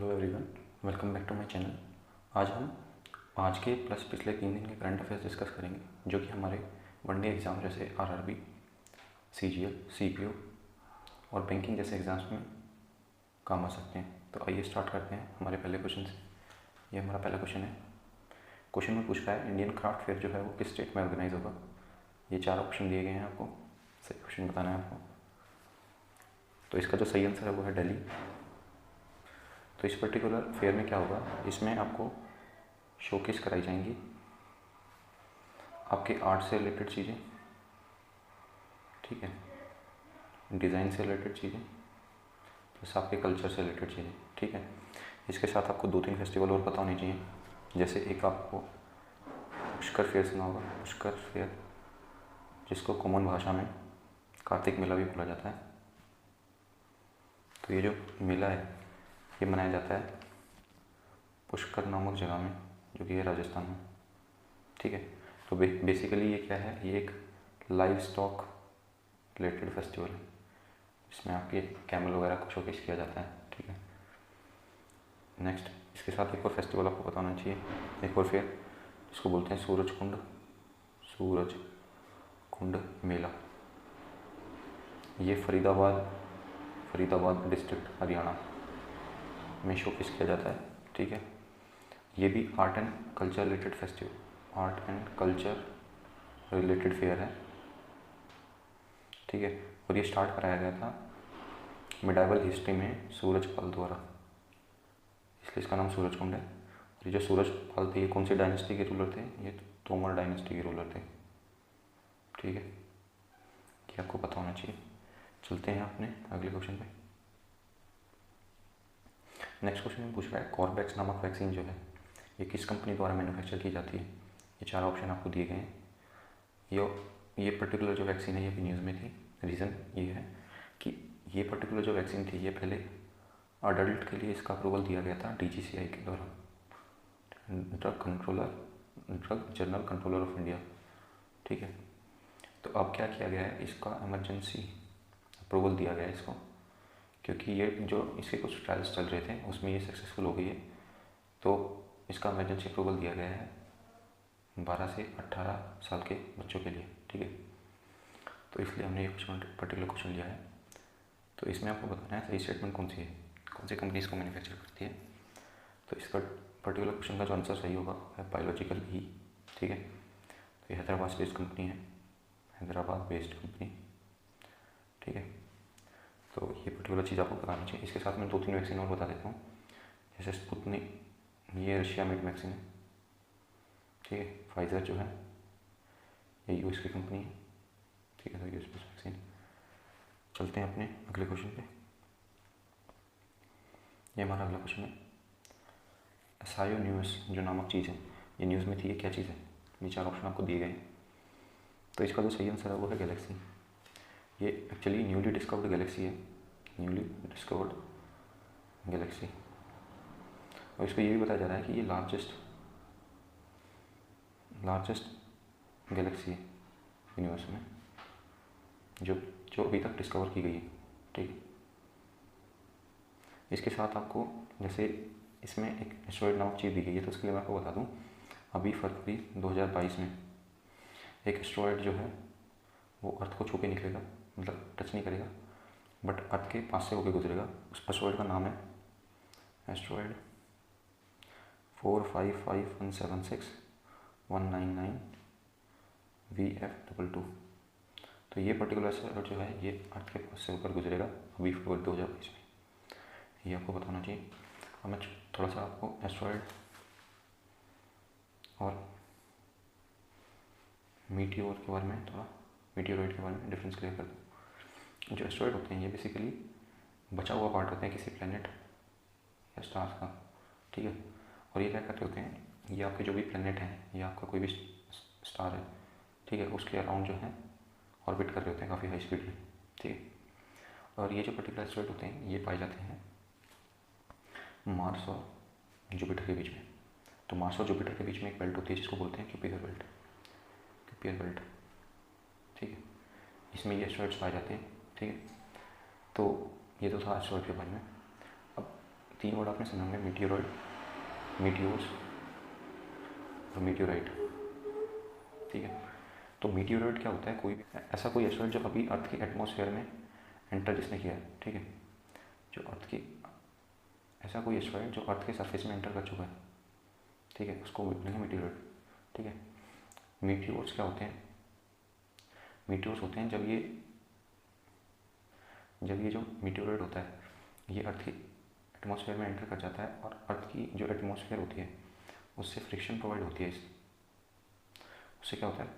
Hello everyone, welcome back to my channel. आज हम आज के प्लस पिछले 3 दिन के करंट अफेयर्स डिस्कस करेंगे, जो कि हमारे वनडे एग्ज़ाम जैसे आरआरबी, सीजीएल, सीपीओ और बैंकिंग जैसे एग्ज़ाम्स में काम आ सकते हैं। तो आइए स्टार्ट करते हैं हमारे पहले क्वेश्चन से। ये हमारा पहला क्वेश्चन है। क्वेश्चन में पूछ रहा है इंडियन क्राफ्ट फेयर जो है वो किस स्टेट में ऑर्गेनाइज होगा। ये 4 ऑप्शन दिए गए हैं, आपको सही क्वेश्चन बताना है आपको। तो इसका जो सही आंसर है वो है दिल्ली। तो इस पर्टिकुलर फेयर में क्या होगा, इसमें आपको शोकेस कराई जाएंगी आपके आर्ट से रिलेटेड चीज़ें, ठीक है, डिज़ाइन से रिलेटेड चीज़ें, प्लस आपके कल्चर से रिलेटेड चीज़ें, ठीक है। इसके साथ आपको 2-3 फेस्टिवल और पता होने चाहिए। जैसे एक आपको पुष्कर फेयर सुना होगा, पुष्कर फेयर, जिसको कॉमन भाषा में कार्तिक मेला भी बोला जाता है। तो ये जो मेला है ये मनाया जाता है पुष्कर नामक जगह में, जो कि है राजस्थान में, ठीक है। तो बेसिकली ये क्या है, ये एक लाइव स्टॉक रिलेटेड फेस्टिवल है, इसमें आपके कैमल वगैरह को शोकेस किया जाता है, ठीक है। नेक्स्ट, इसके साथ एक और फेस्टिवल आपको बताना चाहिए, एक और फेयर, जिसको बोलते हैं सूरज कुंड मेला। ये फरीदाबाद डिस्ट्रिक्ट हरियाणा में शोकेस किया जाता है, ठीक है। ये भी art and culture related fair है, ठीक है। और ये स्टार्ट कराया गया था मिडाइवल हिस्ट्री में सूरजपाल द्वारा, इसलिए इसका नाम सूरज कुंड है। और ये जो सूरजपाल थे, ये कौन सी डायनेस्टी के रूलर थे, ये तोमर डायनेस्टी के रूलर थे, ठीक है। ये आपको पता होना चाहिए। चलते हैं अपने अगले क्वेश्चन पे। नेक्स्ट क्वेश्चन में पूछ रहा है कॉर्बेक्स नामक वैक्सीन जो है ये किस कंपनी द्वारा मैन्युफैक्चर की जाती है। ये 4 ऑप्शन आपको दिए गए हैं। ये पर्टिकुलर जो वैक्सीन है ये भी न्यूज़ में थी। रीज़न ये है कि ये पर्टिकुलर जो वैक्सीन थी ये पहले अडल्ट के लिए इसका अप्रूवल दिया गया था DGCI के द्वारा, drug general controller of India, ठीक है। तो अब क्या किया गया है, इसका इमरजेंसी अप्रूवल दिया गया है इसको, क्योंकि ये जो इसके कुछ ट्रायल्स चल रहे थे उसमें ये सक्सेसफुल हो गई है। तो इसका इमरजेंसी अप्रूवल दिया गया है 12 से 18 साल के बच्चों के लिए, ठीक है। तो इसलिए हमने ये पर्टिकुलर क्वेश्चन लिया है। तो इसमें आपको बताना है सही स्टेटमेंट कौन सी है, कौन सी कंपनी इसको मैन्युफैक्चर करती है। तो इस पर्टिकुलर क्वेश्चन का जो आंसर सही होगा है बायोलॉजिकल ई, ठीक है। तो ये हैदराबाद बेस्ड कंपनी है, ठीक है। तो ये पर्टिकुलर चीज़ आपको बतानी चाहिए। इसके साथ मैं 2-3 वैक्सीन और बता देता हूँ। जैसे स्पुतनिक, ये रशिया मेड वैक्सीन है, ठीक है। फाइजर जो है ये यूएस की कंपनी है, ठीक है। तो यूएस बेस्ड वैक्सीन। चलते हैं अपने अगले क्वेश्चन पे। ये हमारा अगला क्वेश्चन है एसआईओ न्यूज़ जो नामक चीज़ है, ये न्यूज़ में थी, ये क्या चीज़ है। ये 4 ऑप्शन आपको दिए गए हैं। तो इसका जो सही आंसर है वो है गैलेक्सी। ये एक्चुअली न्यूली डिस्कवर्ड गैलेक्सी है, और इसको ये भी बताया जा रहा है कि ये लार्जेस्ट गैलेक्सी है यूनिवर्स में जो अभी तक डिस्कवर की गई है, ठीक है। इसके साथ आपको जैसे इसमें एक एस्ट्रॉयड नामक चीज़ दी गई है, तो उसके लिए मैं आपको बता दूं, अभी फरवरी 2022 में एक एस्ट्रॉयड जो है वो अर्थ को छू के निकलेगा, मतलब टच नहीं करेगा, बट अर्थ के पास से होकर गुजरेगा। उस एस्ट्रॉयड का नाम है एस्ट्रॉयड 455176-199 VF22। तो ये पर्टिकुलर एस्ट्रॉयड जो है ये अर्थ के पास से होकर गुजरेगा अभी फरवरी 2022 में, ये आपको बताना चाहिए। और मैं थोड़ा सा आपको एस्ट्रॉयड और मीटियोर के बारे में मीटियोराइड के बारे में डिफरेंस क्लियर कर दूँ। जो एस्ट्रॉयड होते हैं ये बेसिकली बचा हुआ पार्ट होते हैं किसी प्लेनेट या स्टार का, ठीक है। और ये क्या करते होते हैं, ये आपके जो भी प्लेनेट हैं या आपका कोई भी स्टार है, ठीक है, उसके अराउंड जो है ऑर्बिट कर रहे होते हैं काफ़ी हाई स्पीड में, ठीक है। और ये जो पर्टिकुलर एस्ट्रॉयड होते हैं ये पाए जाते हैं मार्स और जुपिटर के बीच में। तो मार्स और जुपिटर के बीच में एक बेल्ट होती है जिसको बोलते हैं क्यूपियर बेल्ट, ठीक है। इसमें ये एस्ट्रॉयड्स पाए जाते हैं, ठीक है। तो ये तो था एस्ट्रॉयड के बारे में। अब 3 वर्ड आपने सुने होंगे, मीटियोरॉइड, मीटियोर्स और मीटियोराइट। ठीक है, तो मीटियोरॉइड क्या होता है? कोई ऐसा कोई एस्टेरॉइड जो अभी अर्थ की एटमॉस्फेयर में एंटर जिसने किया है। ठीक है, जो अर्थ की ऐसा कोई एस्टेरॉइड जो अर्थ के सरफेस में एंटर कर चुका है। ठीक है, उसको बोलेंगे मीटियोरॉइड। ठीक है, मीटियोर्स क्या होते हैं? मीटियोर्स होते हैं जब ये जो मीटियोरॉइड होता है ये अर्थ की एटमॉस्फेयर में एंटर कर जाता है और अर्थ की जो एटमॉस्फेयर होती है उससे फ्रिक्शन प्रोवाइड होती है। उससे क्या होता है,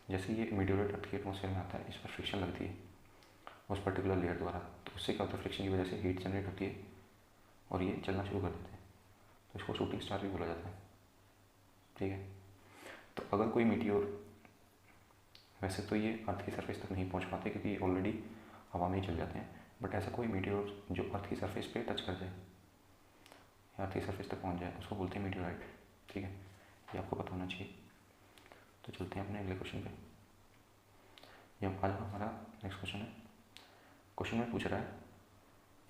जैसे ये मीटियोरॉइड अर्थ की एटमॉस्फेयर में आता है, इस पर फ्रिक्शन लगती है उस पर्टिकुलर लेयर द्वारा, तो उससे क्या होता है, फ्रिक्शन की वजह से हीट जनरेट होती है और ये चलना शुरू कर देते हैं, तो इसको शूटिंग स्टार भी बोला जाता है। ठीक है, तो अगर कोई मीटियोर, वैसे तो ये अर्थ की सरफेस तक नहीं पहुंच पाते क्योंकि ऑलरेडी हवा में ही चल जाते हैं, बट ऐसा कोई मीटियोर जो अर्थ की सरफेस पे टच कर जाए या अर्थ की सरफेस तक पहुंच जाए उसको बोलते हैं मीटियोराइट। ठीक है, ये आपको पता होना चाहिए। तो चलते हैं अपने अगले क्वेश्चन पे। ये आज हमारा नेक्स्ट क्वेश्चन है। क्वेश्चन में पूछ रहा है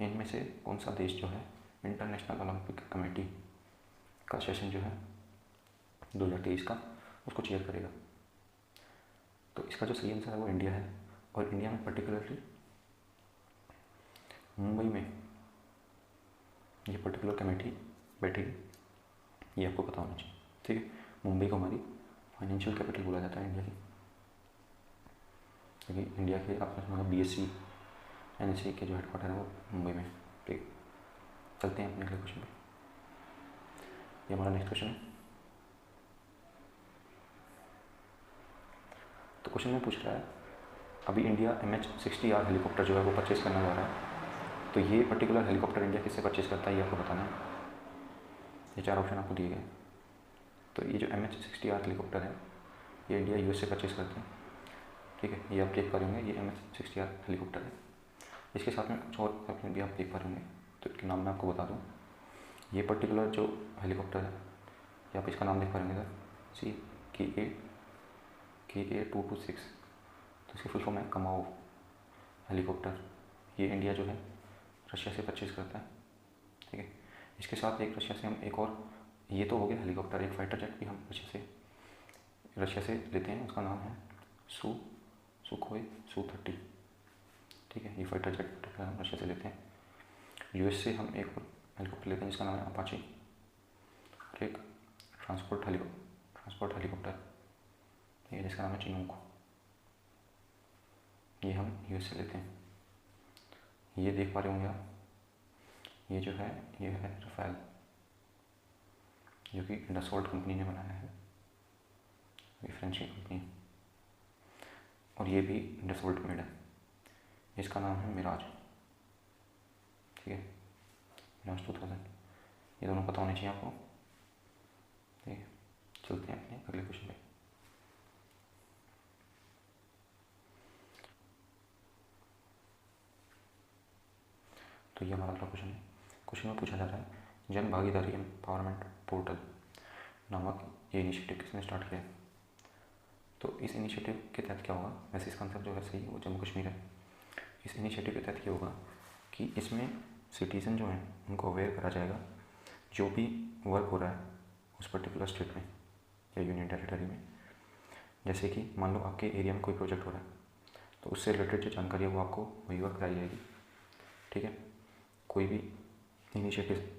इनमें से कौन सा देश जो है इंटरनेशनल ओलंपिक कमेटी का सेशन जो है 2023 का उसको चेयर करेगा। तो इसका जो सही आंसर है वो इंडिया है, और इंडिया में पर्टिकुलरली मुंबई में ये पर्टिकुलर कमेटी बैठेगी, ये आपको पता होना चाहिए। ठीक है, मुंबई को हमारी फाइनेंशियल कैपिटल बोला जाता है इंडिया की, क्योंकि इंडिया के आपका BSE NSE के जो हेडक्वार्टर है वो मुंबई में। ठीक, चलते हैं अपने अगले क्वेश्चन पे। ये हमारा नेक्स्ट क्वेश्चन है। तो क्वेश्चन में पूछ रहा है अभी इंडिया MH-60R हेलीकॉप्टर जो है वो परचेज़ करने जा रहा है, तो ये पर्टिकुलर हेलीकॉप्टर इंडिया किससे परचेज़ करता है ये आपको बताना है। ये 4 ऑप्शन आपको दिए गए। तो ये जो MH-60R हेलीकॉप्टर है ये इंडिया US से परचेज़ करते हैं। ठीक है, ये आप देख पा रहे होंगे, ये MH-60R हेलीकॉप्टर है। इसके साथ में कुछ और ऑप्शन भी आप देख पा रहे होंगे, तो इसके नाम मैं आपको बता दूँ। ये पर्टिकुलर जो हेलीकॉप्टर है ये आप इसका नाम देख पा रहे होंगे सर, KA-226, तो इसकी फुल फॉर्म है कमाओ हेलीकॉप्टर। ये इंडिया जो है रशिया से परचेज़ करता है। ठीक है, इसके साथ एक रशिया से हम एक और, ये तो हो गया हेलीकॉप्टर, एक फाइटर जेट भी हम रशिया से लेते हैं, उसका नाम है सुखोई Su-30। ठीक है, ये फाइटर जेट हम रशिया से लेते हैं। US से हम एक और हेलीकॉप्टर लेते हैं जिसका नाम है अपाचे, और एक ट्रांसपोर्ट हेलीकॉप्टर ये जिसका नाम है चिनूक, ये हम US से लेते हैं। ये देख पा रहे होंगे आप, ये जो है ये है रफेल, जो कि डसॉल्ट कंपनी ने बनाया है, ये फ्रेंच की कंपनी है, और ये भी डसॉल्ट मेड है। इसका नाम है मिराज। ठीक है, मिराज 2000, ये दोनों पता होने चाहिए आपको। ठीक है, चलते हैं अपने अगले क्वेश्चन पे। तो ये हमारा अगला क्वेश्चन है। क्वेश्चन में पूछा जा रहा है जन भागीदारी एम्पावरमेंट पोर्टल नामक ये इनिशिएटिव किसने स्टार्ट किया है। तो इस इनिशिएटिव के तहत क्या होगा, वैसे इसका आंसर जो है सही वो जम्मू कश्मीर है। इस इनिशिएटिव के तहत ये होगा कि इसमें सिटीज़न जो हैं उनको अवेयर करा जाएगा, जो भी वर्क हो रहा है उस पर्टिकुलर स्टेट में या यूनियन टेरिटरी में। जैसे कि मान लो आपके एरिया में कोई प्रोजेक्ट हो रहा है, तो उससे रिलेटेड जो जानकारी है वो आपको वही वक्त कराई जाएगी। ठीक है, कोई भी इनिशिएटिव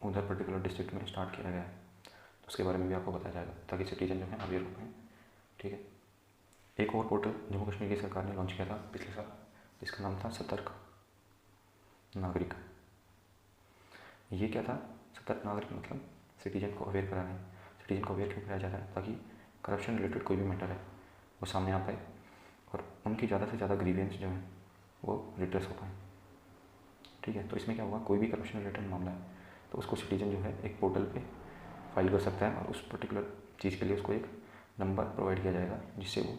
उधर पर्टिकुलर डिस्ट्रिक्ट में स्टार्ट किया गया है तो उसके बारे में भी आपको बताया जाएगा, ताकि सिटीजन जो है अवेयर हो पाएँ। ठीक है, एक और पोर्टल जम्मू कश्मीर की सरकार ने लॉन्च किया था पिछले साल, जिसका नाम था सतर्क नागरिक। ये क्या था, सतर्क नागरिक मतलब सिटीजन को अवेयर कराना है। सिटीजन को अवेयर क्यों कराया जाता है, ताकि करप्शन रिलेटेड कोई भी मैटर है वो सामने आ पाए और उनकी ज़्यादा से ज़्यादा ग्रीवेंस जो हैं वो रिड्रेस हो पाए। ठीक है, तो इसमें क्या होगा, कोई भी करप्शन रिलेटेड मामला है तो उसको सिटीजन जो है एक पोर्टल पे फाइल कर सकता है, और उस पर्टिकुलर चीज़ के लिए उसको एक नंबर प्रोवाइड किया जाएगा जिससे वो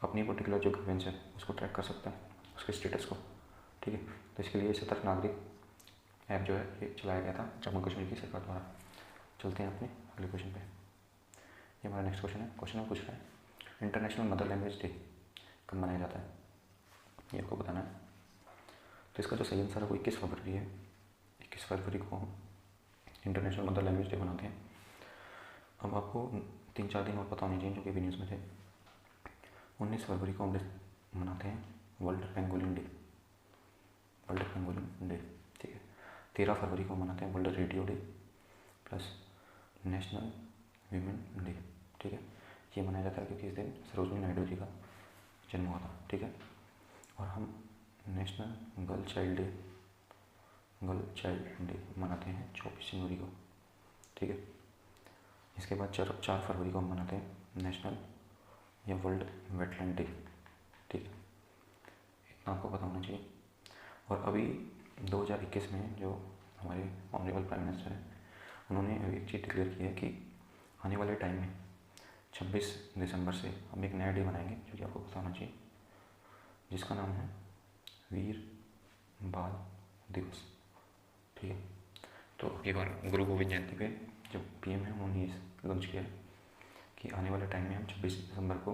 अपनी पर्टिकुलर जो ग्रीवेंस है उसको ट्रैक कर सकता है, उसके स्टेटस को। ठीक है, तो इसके लिए सतर्क नागरिक ऐप जो है ये चलाया गया था जम्मू कश्मीर की सरकार द्वारा। चलते हैं अपने अगले क्वेश्चन पे। ये हमारा नेक्स्ट क्वेश्चन है। क्वेश्चन में पूछ रहा है इंटरनेशनल मदर लैंग्वेज डे कब मनाया जाता है, ये आपको बताना है। तो इसका जो सही आंसर है वो 21 फरवरी है। 21 फरवरी को हम इंटरनेशनल मदर लैंग्वेज डे मनाते हैं। अब आपको 3-4 दिन और पता होने चाहिए जो कि भी न्यूज़ में थे। 19 फरवरी को हम मनाते हैं world pangolin day, world pangolin day, ठीक है। 13 फरवरी को मनाते हैं world radio debt plus national women day, ठीक है। ये मनाया जाता है क्योंकि इस दिन सरोजनी नायडू जी का जन्म हुआ था, ठीक है। और हम नेशनल गर्ल चाइल्ड डे मनाते हैं 24 जनवरी को, ठीक है। इसके बाद 4 फरवरी को हम मनाते हैं नेशनल या वर्ल्ड वेटलैंड डे, ठीक है। इतना आपको पता होना चाहिए। और अभी 2021 में जो हमारे ऑनरेबल प्राइम मिनिस्टर हैं, उन्होंने एक चीज़ डिक्लेयर की है कि आने वाले टाइम में 26 दिसंबर से हम एक नया डे बनाएंगे जो कि आपको पता होना चाहिए, जिसका नाम है वीर बाल दिवस, ठीक है। तो ये बार गुरु गोविंद जयंती पे जो पीएम है उन्होंने ये लॉन्च किया है कि आने वाले टाइम में हम 26 दिसंबर को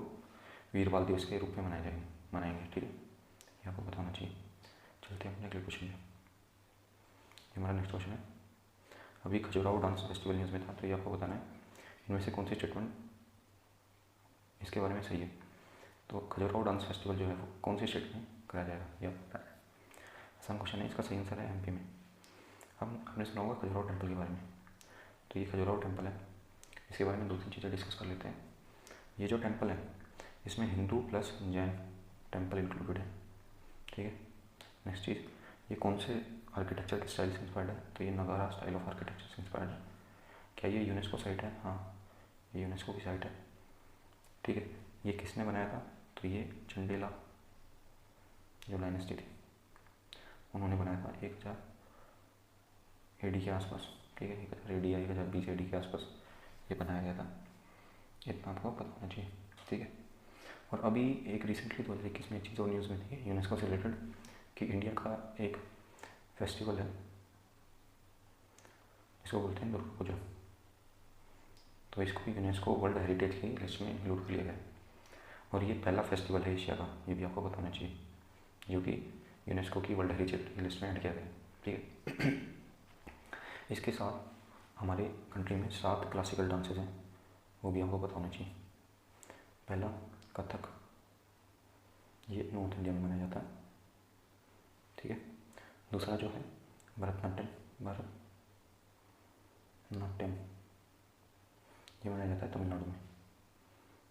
वीर बाल दिवस के रूप में मनाएंगे, ठीक है। ये आपको पता होना चाहिए। चलते हैं अपने अगले क्वेश्चन पे। ये हमारा नेक्स्ट क्वेश्चन है। अभी खजुराहो डांस फेस्टिवल न्यूज़ में था, तो ये आपको बताना है इनमें से कौन सी स्टेटमेंट इसके बारे में सही है। तो खजुराहो डांस फेस्टिवल जो है वो कौन सी स्टेट में कराया जाएगा, ये आपको बताना है। आसान क्वेश्चन है, इसका सही आंसर है एमपी में। हमने सुना होगा खजुराहो टेम्पल के बारे में, तो ये खजुराहो टेम्पल है। इसके बारे में 2-3 चीज़ें डिस्कस कर लेते हैं। ये जो टेम्पल है इसमें Hindu plus Jain temple included है, ठीक है। नेक्स्ट चीज़, ये कौन से आर्किटेक्चर के स्टाइल से इंस्पायर्ड है, तो ये नगारा स्टाइल ऑफ आर्किटेक्चर से इंस्पायर्ड है। क्या ये यूनेस्को साइट है? हाँ, ये यूनेस्को की साइट है, ठीक है। ये किसने बनाया था, तो ये चंडेला जो डायनेस्टी थी उन्होंने बनाया था 1000 AD के आसपास, ठीक है। 1000 AD या 1020 AD के आसपास ये बनाया गया था। इतना आपको पता होना चाहिए, ठीक है। और अभी एक रिसेंटली 2021 में एक चीज़ और न्यूज़ में थी यूनेस्को से रिलेटेड कि इंडिया का एक फेस्टिवल है, इसको बोलते हैं दुर्गा पूजा, तो इसको यूनेस्को वर्ल्ड हेरिटेज की लिस्ट में इंक्लूड कर लिया गया है। और ये पहला फेस्टिवल है एशिया का, ये भी आपको बताना चाहिए, जो कि यूनेस्को की वर्ल्ड हेरिटेज की लिस्ट में ऐड किया गया है, ठीक है। इसके साथ हमारे कंट्री में 7 क्लासिकल डांसेज हैं, वो भी आपको पता होना चाहिए। पहला कथक, ये नॉर्थ इंडिया में मनाया जाता है, ठीक है। दूसरा जो है भरतनाट्यम, ये मनाया जाता है तमिलनाडु में।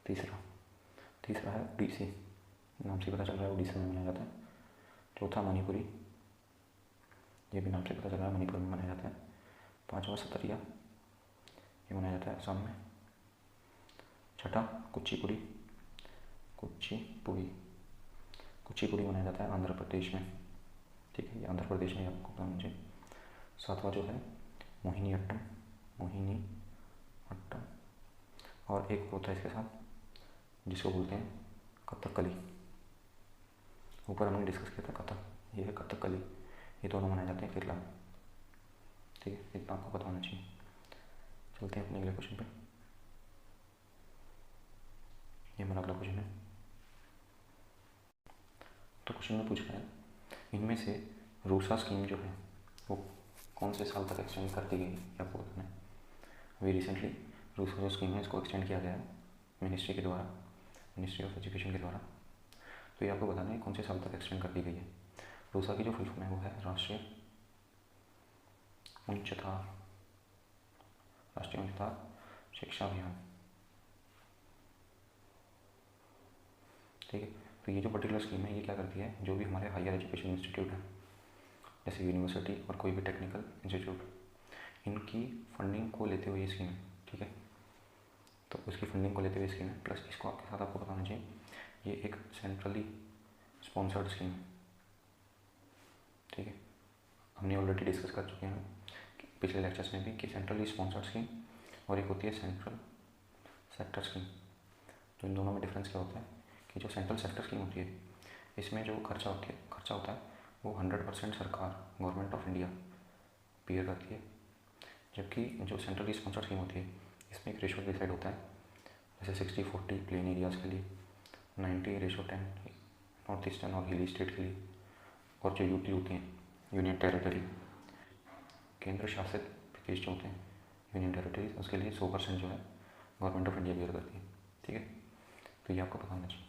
तीसरा है ओडिसी, नाम से पता चल रहा है उड़ीसा में मनाया जाता है। चौथा मणिपुरी, ये भी नाम से पता चल रहा है मणिपुर में मनाया जाता है। 5वां सतरिया, ये मनाया जाता है असम में। छठा कुचिपुड़ी मनाया जाता है आंध्र प्रदेश में, ठीक है। ये आंध्र प्रदेश में आपको पता होना चाहिए। 7वां जो है मोहिनी अट्टम, और एक होता है इसके साथ जिसको बोलते हैं कथकली। ऊपर हमने डिस्कस किया था कथक, ये है कथकली। ये दोनों मनाए जाते हैं केरला में, ठीक है। इतना आपको पता होना चाहिए। चलते हैं अपने अगले क्वेश्चन पे। ये हमारा अगला क्वेश्चन है। तो क्वेश्चन में पूछ रहा है इनमें से रूसा स्कीम जो है वो कौन से साल तक एक्सटेंड कर दी गई, आपको बताना है। अभी रिसेंटली रूसा जो स्कीम है इसको एक्सटेंड किया गया है मिनिस्ट्री ऑफ एजुकेशन के द्वारा। तो ये आपको बताना है कौन से साल तक एक्सटेंड कर दी गई है। रूसा की जो फुल फॉर्म है वो है राष्ट्रीय उच्चतर शिक्षा अभियान, ठीक है। तो ये जो पर्टिकुलर स्कीम है ये क्या करती है, जो भी हमारे हायर एजुकेशन इंस्टीट्यूट हैं जैसे यूनिवर्सिटी और कोई भी टेक्निकल इंस्टीट्यूट, इनकी फंडिंग को लेते हुए ये स्कीम है, ठीक है। तो उसकी फंडिंग को लेते हुए स्कीम है, प्लस इसको आपके साथ आपको बताना चाहिए ये एक सेंट्रली स्पॉन्सर्ड स्कीम है, ठीक है। हमने ऑलरेडी डिस्कस कर चुके हैं पिछले लेक्चर्स में भी कि सेंट्रली स्पॉन्सर्ड स्कीम और एक होती है सेंट्रल सेक्टर स्कीम। तो इन दोनों में डिफरेंस क्या होता है कि जो सेंट्रल सेक्टर स्कीम होती है इसमें जो खर्चा होता है वो 100% सरकार गवर्नमेंट ऑफ इंडिया पेयर करती है, जबकि जो सेंट्रली स्पॉन्सर्ड स्कीम होती है इसमें एक रेशो डिसाइड होता है, जैसे 60-40 प्लेन एरियाज़ के लिए, 90:10 नॉर्थ ईस्टर्न और हिली स्टेट के लिए, और जो यूटी होती हैं यूनियन टेरिटरी केंद्र शासित प्रदेश जो होते हैं, यूनियन टेरिटरीज, उसके लिए 100% जो है गवर्नमेंट ऑफ इंडिया बियर करती है। ठीक है, तो ये आपको पता होना चाहिए।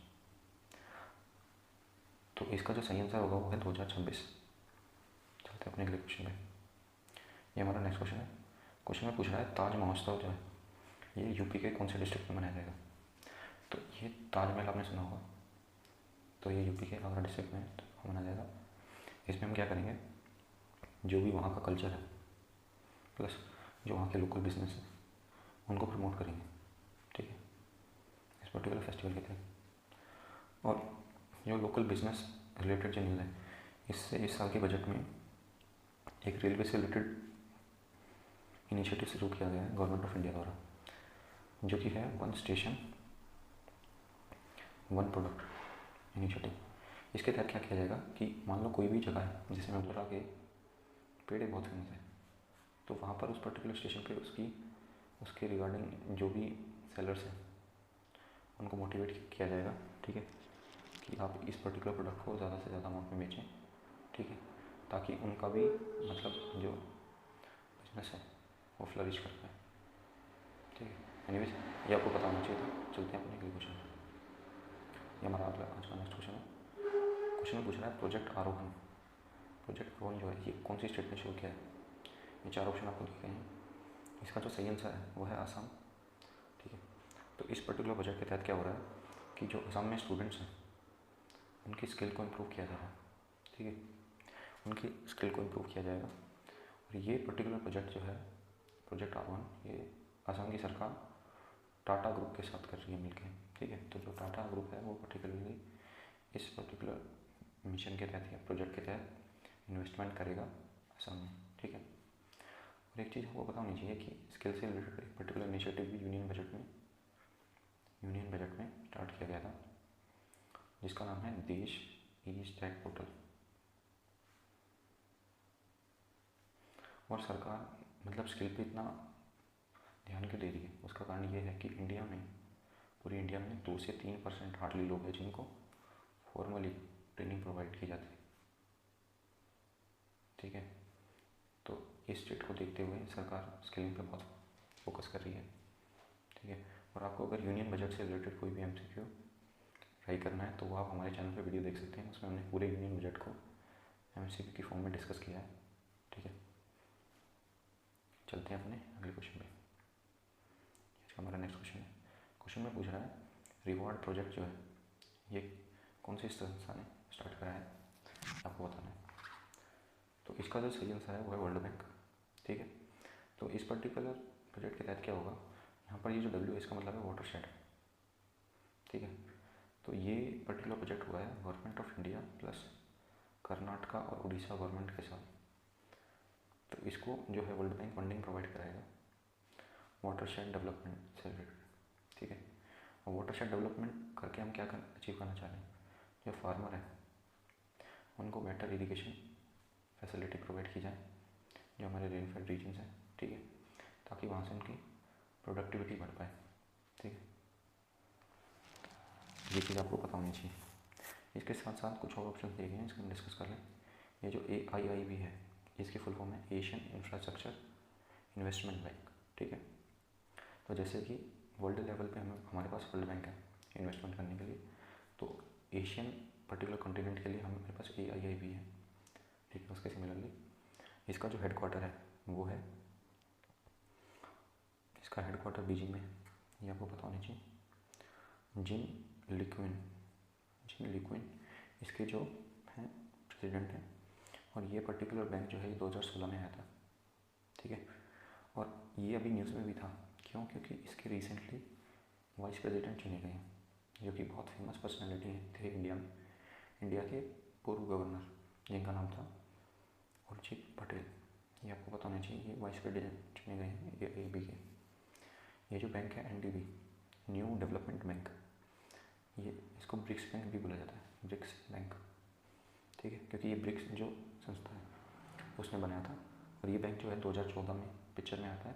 तो इसका जो सही आंसर होगा वो है 2026। चलते हैं अपने अगले क्वेश्चन में। ये हमारा नेक्स्ट क्वेश्चन है। क्वेश्चन में पूछ रहा है ताज महोत्सव जो है ये यूपी के कौन से डिस्ट्रिक्ट में मनाया जाएगा। तो ये ताजमहल आपने सुना होगा, तो ये यूपी के आगरा डिस्ट्रिक्ट में तो मनाया जाएगा। इसमें हम क्या करेंगे, जो भी वहाँ का कल्चर है प्लस जो वहाँ के लोकल बिजनेस है उनको प्रमोट करेंगे। ठीक है, इस पर्टिकुलर फेस्टिवल के तहत। और जो लोकल बिजनेस रिलेटेड जो न्यूज़ है, इससे इस साल के बजट में एक रेलवे से रिलेटेड इनिशिएटिव शुरू किया गया है गवर्नमेंट ऑफ इंडिया द्वारा, जो कि है one station one product initiative. इसके तहत क्या किया जाएगा कि मान लो कोई भी जगह है, जैसे मथुरा के पेड़े बहुत फेमस है, तो वहाँ पर उस पर्टिकुलर स्टेशन पे उसके रिगार्डिंग जो भी सेलर्स हैं उनको मोटिवेट किया जाएगा। ठीक है, कि आप इस पर्टिकुलर प्रोडक्ट को ज़्यादा से ज़्यादा अमाउंट में बेचें। ठीक है, ताकि उनका भी मतलब जो बिजनेस है वो फ्लरिश कर पाए। ठीक है, एनीवेज ये आपको पता होना चाहिए था। चलते हैं अपने अगले क्वेश्चन। ये हमारा अगला आज का नेक्स्ट क्वेश्चन है। क्वेश्चन में पूछ रहा है प्रोजेक्ट आरोहण। प्रोजेक्ट आरोहण जो है ये कौन सी स्टेट ने शुरू किया है। ये 4 ऑप्शन आपको दिए गए हैं। इसका जो सही आंसर है वो है आसाम। ठीक है, तो इस पर्टिकुलर प्रोजेक्ट के तहत क्या हो रहा है कि जो असम में स्टूडेंट्स हैं उनकी स्किल को इम्प्रूव किया जा रहा है। ठीक है, उनकी स्किल को इम्प्रूव किया जाएगा। और ये पर्टिकुलर प्रोजेक्ट जो है प्रोजेक्ट आरोहण, ये असम की सरकार टाटा ग्रुप के साथ कर रही है मिलकर। ठीक है, तो जो टाटा ग्रुप है वो पर्टिकुलरली इस पर्टिकुलर मिशन के तहत या प्रोजेक्ट के तहत इन्वेस्टमेंट करेगा असम में। ठीक है, और एक चीज़ आपको पता होनी चाहिए कि स्किल से रिलेटेड एक पर्टिकुलर इनिशिएटिव भी यूनियन बजट में स्टार्ट किया गया था, जिसका नाम है देश ई स्टैक पोर्टल। और सरकार मतलब स्किल पे इतना ध्यान क्यों दे रही है, उसका कारण ये है कि पूरी इंडिया में 2 से 3% हार्डली लोग हैं जिनको फॉर्मली ट्रेनिंग प्रोवाइड की जाती है। ठीक है, तो इस स्टेट को देखते हुए सरकार स्किलिंग पे बहुत फोकस कर रही है। ठीक है, और आपको अगर यूनियन बजट से रिलेटेड कोई भी MCQ ट्राई करना है तो वो आप हमारे चैनल पे वीडियो देख सकते हैं। उसमें हमने पूरे यूनियन बजट को MCQ की फॉर्म में डिस्कस किया है। ठीक है, चलते हैं अपने अगले क्वेश्चन पे। हमारा नेक्स्ट क्वेश्चन है। क्वेश्चन में पूछ रहा है रिवॉर्ड प्रोजेक्ट जो है ये कौन सी संस्था ने स्टार्ट कराया है, आपको बताना है। तो इसका जो सही आंसर है वो है वर्ल्ड बैंक। ठीक है, तो इस पर्टिकुलर प्रोजेक्ट के तहत क्या होगा, यहाँ पर ये जो W है इसका मतलब है वाटर शेड। ठीक है, तो ये पर्टिकुलर प्रोजेक्ट हुआ है government of India plus Karnataka और उड़ीसा गवर्नमेंट के साथ। तो इसको जो है वर्ल्ड बैंक फंडिंग प्रोवाइड कराएगा वाटर शेड डेवलपमेंट से रिलेटेड। ठीक है, और वाटर शेड डेवलपमेंट करके हम क्या अचीव करना चाह रहे हैं, जो फार्मर है उनको बेटर इरिगेशन फैसिलिटी प्रोवाइड की जाए जो हमारे रेनफेड रीजन्स हैं। ठीक है, ताकि वहाँ से उनकी प्रोडक्टिविटी बढ़ पाए। ठीक है, ये चीज़ आपको पता होनी चाहिए। इसके साथ साथ कुछ और ऑप्शन दिए गए हैं, इसको हम डिस्कस कर लें। ये जो AIIB है इसकी फुल फॉर्म है एशियन इंफ्रास्ट्रक्चर इन्वेस्टमेंट बैंक। ठीक है, तो जैसे कि वर्ल्ड लेवल पे हमारे पास वर्ल्ड बैंक है इन्वेस्टमेंट करने के लिए, तो एशियन पर्टिकुलर कॉन्टिनेंट के लिए हमारे पास AIIB है। ठीक है, उसके सिमिलरली इसका जो हेडक्वार्टर है वो है, इसका हेडक्वार्टर बीजिंग में है, ये आपको पता होना चाहिए। जिन लिक्विन इसके जो हैं प्रेसिडेंट हैं, और ये पर्टिकुलर बैंक जो है ये 2016 में आया था। ठीक है, और ये अभी न्यूज़ में भी था, क्यों, क्योंकि इसके रिसेंटली वाइस प्रेसिडेंट चुने गए हैं जो कि बहुत फेमस पर्सनैलिटी थे इंडिया के पूर्व गवर्नर, जिनका नाम था उर्जित पटेल। ये आपको पता होना चाहिए, ये वाइस प्रेसिडेंट चुने गए हैं AIIB के। ये जो बैंक है NDB, न्यू डेवलपमेंट बैंक, ये इसको ब्रिक्स बैंक भी बोला जाता है, ब्रिक्स बैंक। ठीक है, क्योंकि ये ब्रिक्स जो संस्था है उसने बनाया था, और ये बैंक जो है 2014 में पिक्चर में आता है।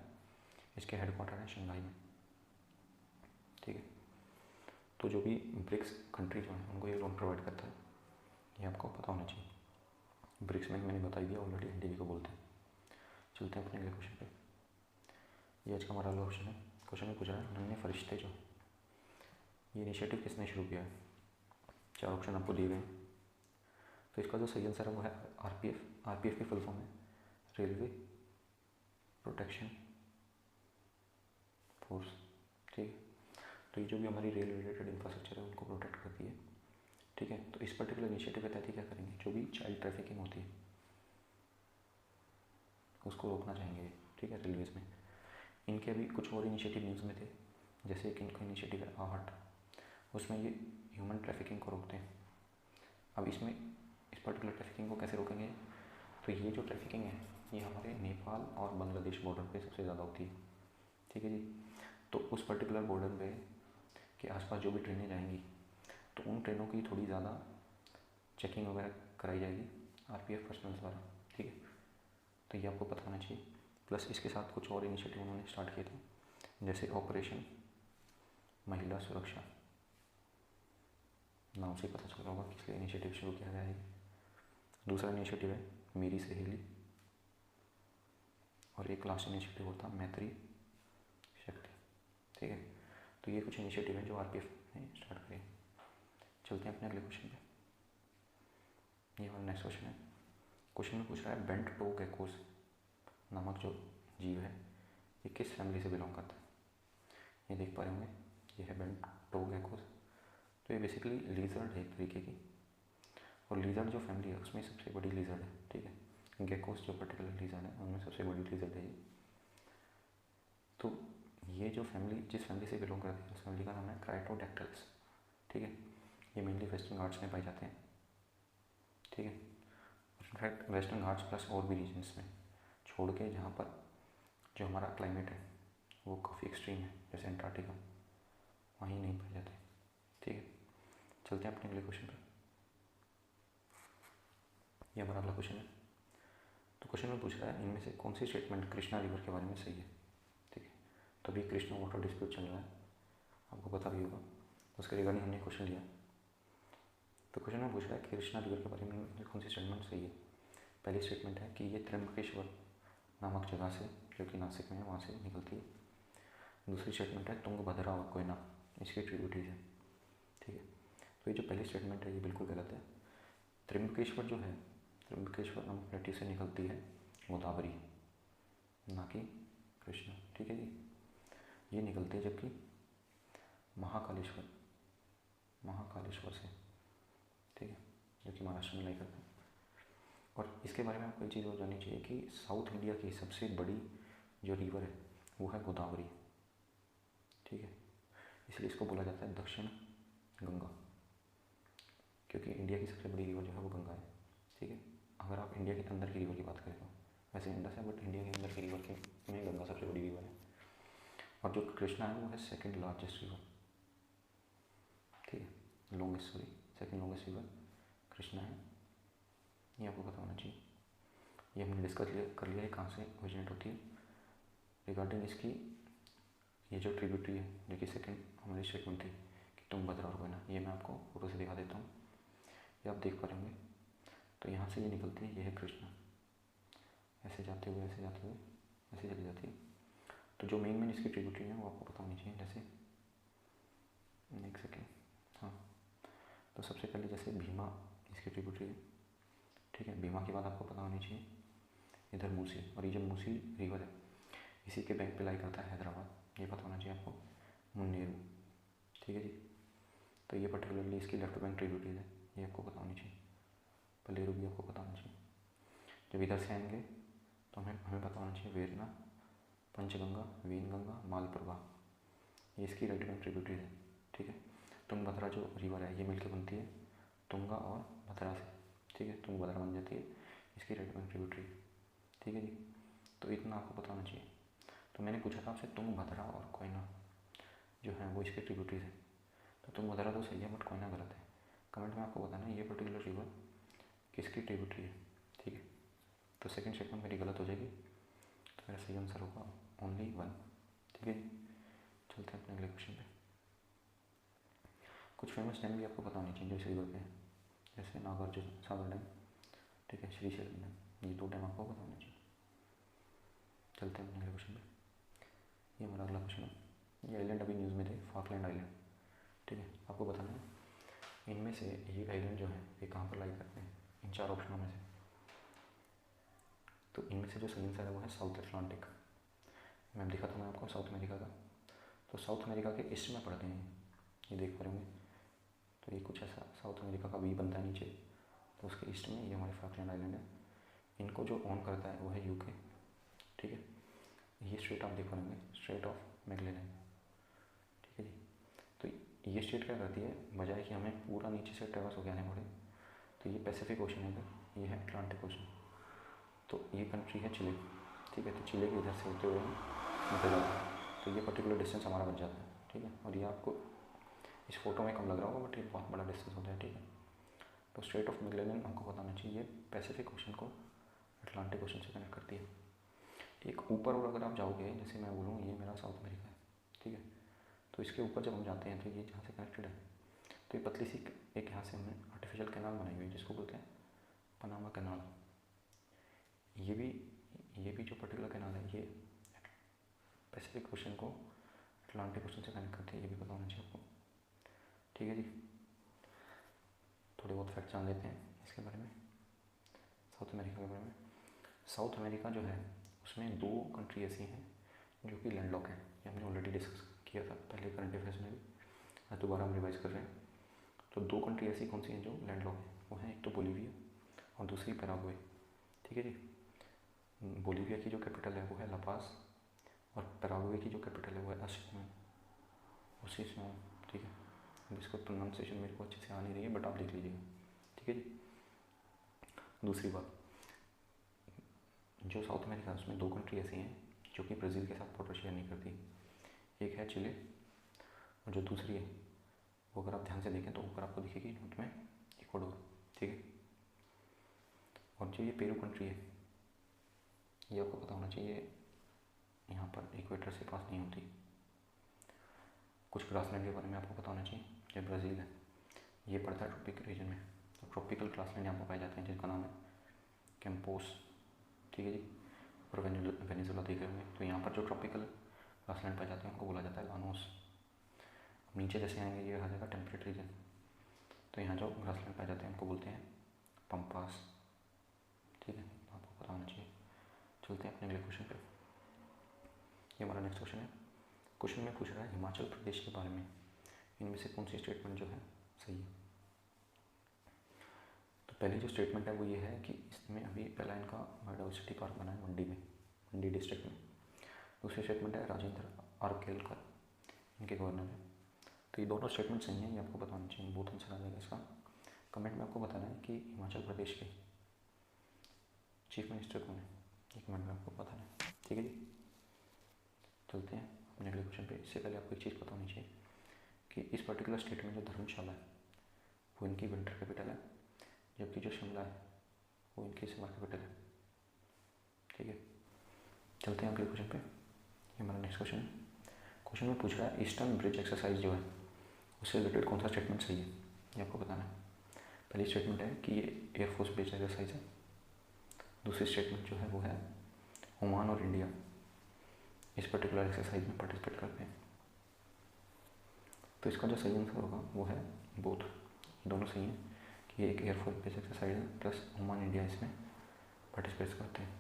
इसके हेडक्वार्टर है शंघाई में। ठीक है, तो जो भी ब्रिक्स कंट्री जो है उनको ये लोन प्रोवाइड करता है, ये आपको पता होना चाहिए। ब्रिक्स बैंक मैंने बता दिया ऑलरेडी, NDB को बोलते हैं। चलते हैं अपने अगले क्वेश्चन पे। ये आज का हमारा अगला क्वेश्चन है। क्वेश्चन में पूछ रहा है नन्हे फरिश्ते जो ये इनिशिएटिव किसने शुरू किया है। 4 ऑप्शन आपको दिए गए हैं। तो इसका जो सही आंसर है वो है आरपीएफ। आरपीएफ की फुल फॉर्म है रेलवे प्रोटेक्शन फोर्स। ठीक है, तो ये जो भी हमारी रेल रिलेटेड इंफ्रास्ट्रक्चर है उनको प्रोटेक्ट करती है। ठीक है, तो इस पर्टिकुलर इनिशिएटिव के तहत ही क्या करेंगे, जो भी चाइल्ड ट्रैफिकिंग होती है उसको रोकना चाहेंगे। ठीक है, रेलवेज़ में इनके अभी कुछ और इनिशिएटिव न्यूज़ में थे, जैसे एक इनका इनिशिएटिव है आहट, उसमें ये ह्यूमन ट्रैफिकिंग को रोकते हैं। अब इसमें इस पर्टिकुलर ट्रैफिकिंग को कैसे रोकेंगे, तो ये जो ट्रैफिकिंग है ये हमारे नेपाल और बांग्लादेश बॉर्डर पे सबसे ज़्यादा होती है। ठीक है जी, तो उस पर्टिकुलर बॉर्डर पे के आसपास जो भी ट्रेनें जाएंगी तो उन ट्रेनों की थोड़ी ज़्यादा चेकिंग वगैरह कराई जाएगी आरपीएफ पर्सनल द्वारा। ठीक है, तो ये आपको पता होना चाहिए। प्लस इसके साथ कुछ और इनिशिएटिव उन्होंने स्टार्ट किए थे, जैसे ऑपरेशन महिला सुरक्षा, नाम से पता चल रहा होगा किस लिए इनिशिएटिव शुरू किया गया है। दूसरा इनिशिएटिव है मेरी सहेली, और एक लास्ट इनिशिएटिव होता मैत्री शक्ति। ठीक है, तो ये कुछ इनिशिएटिव हैं जो आरपीएफ ने स्टार्ट करे। चलते हैं अपने अगले क्वेश्चन पे। ये हमारा नेक्स्ट क्वेश्चन है। क्वेश्चन में पूछ रहा है बेंट टो गेकोस नामक जो जीव है ये किस फैमिली से बिलोंग करता है। ये देख पा रहे होंगे, ये है बेंट टो गेकोस। तो ये बेसिकली लीजर्ड है एक तरीके की, और लीजर्ड जो फैमिली है उसमें सबसे बड़ी लीजर्ड है। ठीक है, गेकोस जो पर्टिकुलर लीजर्ड है उनमें सबसे बड़ी लीजर्ड है ये। तो ये जो फैमिली जिस फैमिली से बिलोंग करती है उस फैमिली का नाम है क्राइटोडैक्टिल्स। ठीक है, ये मेनली वेस्टर्न घाट्स में पाए जाते हैं। ठीक है, इनफैक्ट वेस्टर्न घाट्स प्लस और भी रीजन्स में छोड़ के जहाँ पर जो हमारा क्लाइमेट है वो काफ़ी एक्सट्रीम है, जैसे अंटार्कटिका, वहीं नहीं पाए जाते। ठीक है, चलते हैं अपने अगले क्वेश्चन पर। ये हमारा अगला क्वेश्चन है। तो क्वेश्चन में पूछ रहा है इनमें से कौन सी स्टेटमेंट कृष्णा रिवर के बारे में सही है। ठीक है, तो अभी कृष्णा वाटर डिस्प्यूट चल रहा है, आपको पता भी होगा, उसके रिगार्डिंग हमने क्वेश्चन लिया। तो क्वेश्चन में पूछ रहा है कि कृष्णा रिवर के बारे में कौन सी स्टेटमेंट सही है। पहली स्टेटमेंट है कि ये त्र्यंबकेश्वर नामक जगह से, जो कि नासिक में है, वहाँ से निकलती है। दूसरी स्टेटमेंट है तुंगभद्रा और कोयना इसकी ट्रिब्यूटरीज है। ठीक है, तो ये जो पहली स्टेटमेंट है ये बिल्कुल गलत है। त्र्यंबकेश्वर जो है, त्र्यंबकेश्वर नामक प्लेटी से निकलती है गोदावरी, ना कि कृष्णा। ठीक है जी, ये निकलती है, जबकि महाकालेश्वर से, ठीक है, जो कि महाराष्ट्र में लाई करता है। और इसके बारे में आपको एक चीज़ और जाननी चाहिए कि साउथ इंडिया की सबसे बड़ी जो रिवर है वो है गोदावरी। ठीक है, इसलिए इसको बोला जाता है दक्षिण गंगा, क्योंकि इंडिया की सबसे बड़ी रिवर जो है वो गंगा है। ठीक है, अगर आप इंडिया के अंदर की रिवर की बात करें तो वैसे इंडस है, बट इंडिया के अंदर की रिवर के में गंगा सबसे बड़ी रिवर है। और जो कृष्णा है वो है सेकंड लार्जेस्ट रिवर। ठीक है, सेकंड लॉन्गेस्ट रिवर कृष्णा है, ये आपको पता होना चाहिए। ये हमने डिस्कस कर लिया है कहाँ से ओरिजिनेट होती है। रिगार्डिंग इसकी ये जो ट्रिब्यूटरी है, जो कि सेकंड हमारी स्टेटमेंट थी कि तुंगभद्रा और कोयना, ये मैं आपको फोटो से दिखा देता हूँ, ये आप देख पा रहे होंगे। तो यहाँ से ये निकलती है, ये है कृष्णा, ऐसे जाते हुए ऐसे चली जाती है। तो जो मेन इसकी ट्रिब्यूटरी है वो आपको पता होनी चाहिए, जैसे एक सेकेंड, हाँ, तो सबसे पहले जैसे भीमा इसकी ट्रिब्यूटरी है। ठीक है, भीमा की बात आपको पता होनी चाहिए। इधर मूसी, और ये जो मूसी रिवर है इसी के बैंक पे लाई करता है हैदराबाद, ये पता होना चाहिए आपको। मुन्नेरू, ठीक है जी, तो ये पर्टिकुलरली इसकी लेफ्ट बैंक ट्रिब्यूटरीज है, ये आपको पता होनी चाहिए। पलेरू भी आपको पता होना चाहिए। जब इधर से आएंगे तो हमें पता होना चाहिए वेरना, पंचगंगा, वेनगंगा, मालप्रभा, ये इसकी राइट बैंक ट्रिब्यूटरीज है। ठीक है, तुंगभद्रा जो रिवर है ये मिलकर बनती है तुंगा और भद्रा से। ठीक है, तुंगभद्रा बन जाती है इसकी राइट बैंक ट्रिब्यूटरी। ठीक है जी, तो इतना आपको पता होना चाहिए। तो मैंने पूछा था आपसे तुंगभद्रा और कोयना जो है वो इसके ट्रिब्यूटरीज है। तो तुंगभद्रा तो सही है बट कोयना गलत है। कमेंट में आपको बताना ये पर्टिकुलर रिवर किसकी ट्रिब्यूटरी है। ठीक है, तो सेकंड स्टेटमेंट मेरी गलत हो जाएगी, तो मेरा सही आंसर होगा ओनली 1। ठीक है जी, चलते हैं अपने अगले क्वेश्चन पे। कुछ फेमस डैम भी आपको पता होनी चाहिए जो इस रिवर पे है, जैसे नागार्जुन सागर डैम, ठीक है, श्रीशैलम डैम, ये 2 डैम आपको पता होना चाहिए। चलते हैं अगले क्वेश्चन पे। ये हमारा अगला क्वेश्चन है। ये आइलैंड अभी न्यूज़ में थे, फॉकलैंड आइलैंड। ठीक है, आपको बताना है इनमें से ये आइलैंड जो है ये कहाँ पर लाई करते हैं, इन 4 ऑप्शनों में से। तो इनमें से जो सही आंसर है वो है साउथ अटलांटिक। मैं दिखाता हूँ आपको साउथ अमेरिका का। तो साउथ अमेरिका के ईस्ट में पड़ते हैं, ये देख पा रहे होंगे। तो ये कुछ ऐसा साउथ अमेरिका का वी बनता है नीचे, तो उसके ईस्ट में ये हमारे फॉकलैंड आइलैंड है। इनको जो ऑन करता है वो है यूके। ठीक है, ये स्ट्रेट आप देख पा रहे होंगे, स्ट्रेट ऑफ मैगेलन। ठीक है जी। तो ये स्टेट क्या करती है, बजाय कि हमें पूरा नीचे से ट्रेवर्स होकर आने पड़े, तो ये पैसिफिक ओशन है, ये है अटलांटिक ओशन। तो ये कंट्री है चिली। ठीक है, तो चिली के इधर से होते हुए निकल जाता है, तो ये पर्टिकुलर डिस्टेंस हमारा बच जाता है। ठीक है, और ये आपको इस फोटो में कम लग रहा होगा, बट ये बहुत बड़ा डिस्टेंस होता है। ठीक है, तो स्ट्रेट ऑफ मैगेलन हमको बताना चाहिए, पैसिफिक ओशन को अटलांटिक ओशन से कनेक्ट करती है। एक ऊपर और अगर आप जाओगे, जैसे मैं बोलूँ ये मेरा साउथ अमेरिका है। ठीक है, तो इसके ऊपर जब हम जाते हैं तो ये जहाँ से कनेक्टेड है, तो ये पतली सी एक यहाँ से हमने आर्टिफिशियल कैनाल बनाई हुई है जिसको बोलते हैं पनामा कैनाल। ये भी जो पर्टिकुलर कैनाल है ये पैसिफिक ओशन को अटलांटिक ओशन से कनेक्ट करती है, ये भी पता होना चाहिए आपको। ठीक है जी, थोड़े बहुत फैक्ट जान लेते हैं इसके बारे में, साउथ अमेरिका के बारे में। साउथ अमेरिका जो है उसमें 2 कंट्री ऐसी हैं जो कि लैंडलॉक हैं, ये हमने ऑलरेडी डिस्कस किया था पहले करंट अफेयर्स में भी, आज दोबारा हम रिवाइज कर रहे हैं। तो 2 कंट्री ऐसी कौन सी हैं जो लैंडलॉक हैं, वो हैं एक तो बोलीविया और दूसरी पैराग्वे। ठीक है जी, बोलीविया की जो कैपिटल है वो है लापास, और पैराग्वे की जो कैपिटल है वो है असिन्सियोन। ठीक है, अब इसको प्रोनाउंसिएशन मेरे को अच्छे से आ नहीं रही है, बट आप लिख लीजिएगा। ठीक है जी। दूसरी बात, जो साउथ अमेरिका है उसमें 2 कंट्री ऐसी हैं जो कि ब्राज़ील के साथ बॉर्डर शेयर नहीं करती। एक है चिले, और जो दूसरी है वो अगर आप ध्यान से देखें तो ऊपर आपको दिखेगी नोट में इक्वाडोर। ठीक है, और जो ये पेरू कंट्री है ये आपको पता होना चाहिए यहाँ पर इक्वेटर से पास नहीं होती। कुछ ग्रासलैंड के बारे में आपको पता होना चाहिए। जो ब्राज़ील है ये पड़ता है ट्रॉपिक रीजन में, तो ट्रॉपिकल ग्रासलैंड यहाँ पर पाए जाते हैं जिसका नाम है कैंपोस। ठीक है जी, और वेनेजुएला देख रहे होंगे, तो यहाँ पर जो ट्रॉपिकल ग्रासलैंड पाए जाते हैं उनको बोला जाता है लानोस। नीचे जैसे आएंगे ये आ जाएगा टेम्परेट रीजन, तो यहाँ जो ग्रासलैंड पाए जाते हैं उनको बोलते हैं पंपास। ठीक है, आपको पता होना चाहिए। चलते हैं अपने अगले क्वेश्चन पे। ये हमारा नेक्स्ट क्वेश्चन है। क्वेश्चन में पूछ रहा है हिमाचल प्रदेश के बारे में इनमें से कौन सी स्टेटमेंट जो है सही है। तो पहली जो स्टेटमेंट है वो ये है कि इसमें अभी पहला इनका बायोडाइवर्सिटी पार्क बना है मंडी डिस्ट्रिक्ट में। दूसरी स्टेटमेंट है राजेंद्र आर केलकर इनके गवर्नर है। तो ये दोनों स्टेटमेंट सही हैं, ये आपको बताना चाहिए। बहुत आंसर आ जाएगा इसका। कमेंट में आपको बताना है कि हिमाचल प्रदेश के चीफ मिनिस्टर कौन है, ये कमेंट में आपको बताना है। ठीक है जी, चलते हैं अपने अगले क्वेश्चन पे। इससे पहले आपको एक चीज़ पता होनी चाहिए कि इस पर्टिकुलर स्टेट में जो धर्मशाला है वो इनकी विंटर कैपिटल है, जबकि जो शिमला है वो इनकी समर कैपिटल है। ठीक है, चलते हैं अगले क्वेश्चन पे। ये हमारा नेक्स्ट क्वेश्चन है। क्वेश्चन में पूछ रहा है ईस्टर्न ब्रिज एक्सरसाइज जो है उससे रिलेटेड कौन सा स्टेटमेंट सही है, ये आपको बताना है। पहली स्टेटमेंट है कि ये एयरफोर्स ब्रिज एक्सरसाइज है। दूसरी स्टेटमेंट जो है वो है ओमान और इंडिया इस पर्टिकुलर एक्सरसाइज में पार्टिसिपेट करते हैं। तो इसका जो सही आंसर होगा वो है बोथ, दोनों सही हैं कि ये एक एयरफोर्स बेस एक्सरसाइज है प्लस ओमान इंडिया इसमें पार्टिसिपेट करते हैं।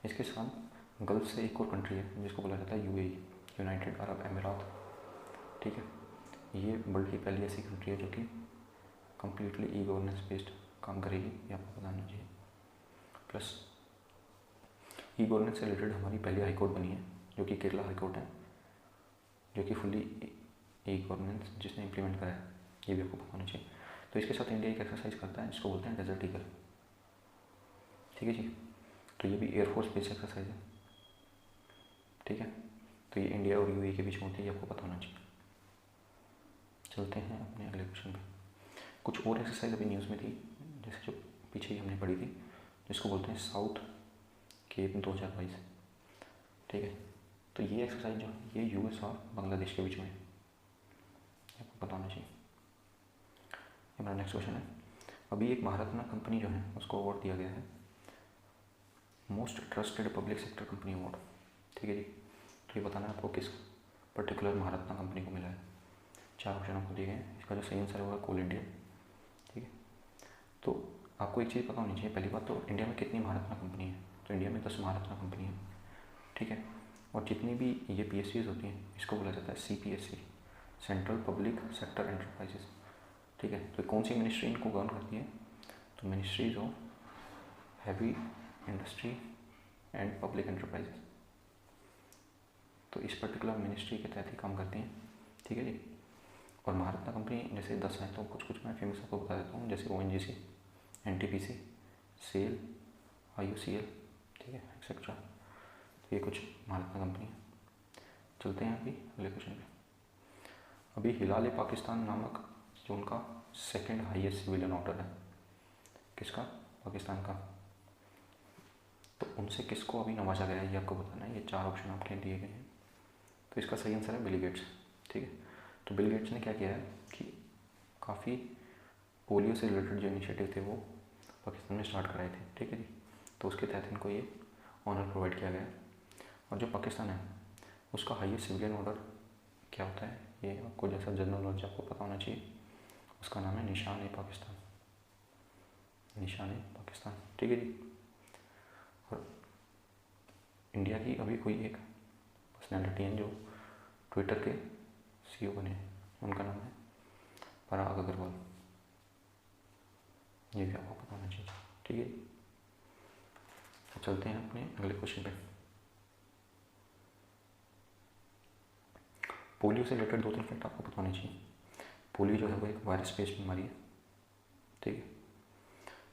इसके साथ गल्फ से एक और कंट्री है जिसको बोला जाता है यूएई, यूनाइटेड अरब अमीरात। ठीक है, ये वर्ल्ड की पहली ऐसी कंट्री है जो कि कम्प्लीटली ई गवर्नेंस बेस्ड काम करेगी, ये आपको बताना चाहिए। प्लस ई गवर्नेंस से रिलेटेड हमारी पहली हाई कोर्ट बनी है जो कि केरला हाई कोर्ट है, जो कि फुल्ली ई गवर्नेंस जिसने इम्प्लीमेंट करा है, ये भी आपको पता होना चाहिए। तो इसके साथ इंडिया एक एक्सरसाइज करता है जिसको बोलते हैं डेजर्ट ईगल। ठीक है जी, तो ये भी एयरफोर्स बेस्ड एक्सरसाइज है। ठीक है, तो ये इंडिया और यूएई के बीच में होती है, ये आपको पता होना चाहिए। चलते हैं अपने अगले क्वेश्चन पे। कुछ और एक्सरसाइज अभी न्यूज़ में थी, जैसे जो पीछे ही हमने पढ़ी थी जिसको बोलते हैं साउथ केप 2022। ठीक है, तो ये एक्सरसाइज जो है ये यूएस और बांग्लादेश के बीच में है, आपको पता होना चाहिए। ये हमारा नेक्स्ट क्वेश्चन है। अभी एक महारत्ना कंपनी जो है उसको अवार्ड दिया गया है most trusted public sector company award, ठीक है जी। तो ये बताना है आपको किस पर्टिकुलर महारत्ना कंपनी को मिला है। 4 ऑप्शन आपको दिए गए हैं, इसका जो सही आंसर होगा कोल इंडिया, ठीक है। तो आपको एक चीज़ पता होनी चाहिए, पहली बात तो इंडिया में कितनी महारत्ना कंपनी है, तो इंडिया में 10 महारत्ना कंपनी है, ठीक है। और जितनी भी ये PSCs होती हैं इसको बोला जाता है CPSC, central public sector enterprises, ठीक है। तो कौन सी मिनिस्ट्री इनको गवर्न करती है, तो ministries of heavy industry and public enterprises, तो इस पर्टिकुलर मिनिस्ट्री के तहत ही काम करती हैं, ठीक है जी। और महारत्ना कंपनी जैसे 10 हैं, तो कुछ मैं फेमस आपको बता देता हूँ, जैसे ONGC, NTPC, SAIL, IOCL, ठीक है, एक्सेट्रा। तो ये कुछ महारत्ना कंपनी है। चलते हैं अभी अगले क्वेश्चन पे। अभी हिलाल पाकिस्तान नामक जो उनका सेकंड हाईएस्ट सिविलियन ऑर्डर है, किसका, पाकिस्तान का, तो उनसे किसको अभी नवाजा गया है ये आपको बताना है। ये 4 ऑप्शन आपके दिए गए हैं, तो इसका सही आंसर है बिल गेट्स, ठीक है। तो बिल गेट्स ने क्या किया है कि काफ़ी पोलियो से रिलेटेड जो इनिशिएटिव थे वो पाकिस्तान में स्टार्ट कराए थे, ठीक है जी। तो उसके तहत इनको ये ऑनर प्रोवाइड किया गया। और जो पाकिस्तान है उसका हाईएस्ट सिविलियन ऑर्डर क्या होता है, ये आपको जैसा जनरल नॉलेज आपको पता होना चाहिए, उसका नाम है निशान-ए-पाकिस्तान, निशान-ए-पाकिस्तान, ठीक है जी। और इंडिया की अभी कोई एक पर्सनैलिटी है जो ट्विटर के CEO बने हैं, उनका नाम है पराग अग्रवाल, ये भी आपको पता होना चाहिए, ठीक है। तो चलते हैं अपने अगले क्वेश्चन पे। पोलियो से रिलेटेड 2-3 फैक्ट आपको पता होने चाहिए। पोलियो जो है वो एक वायरस बेस्ड बीमारी है, ठीक है।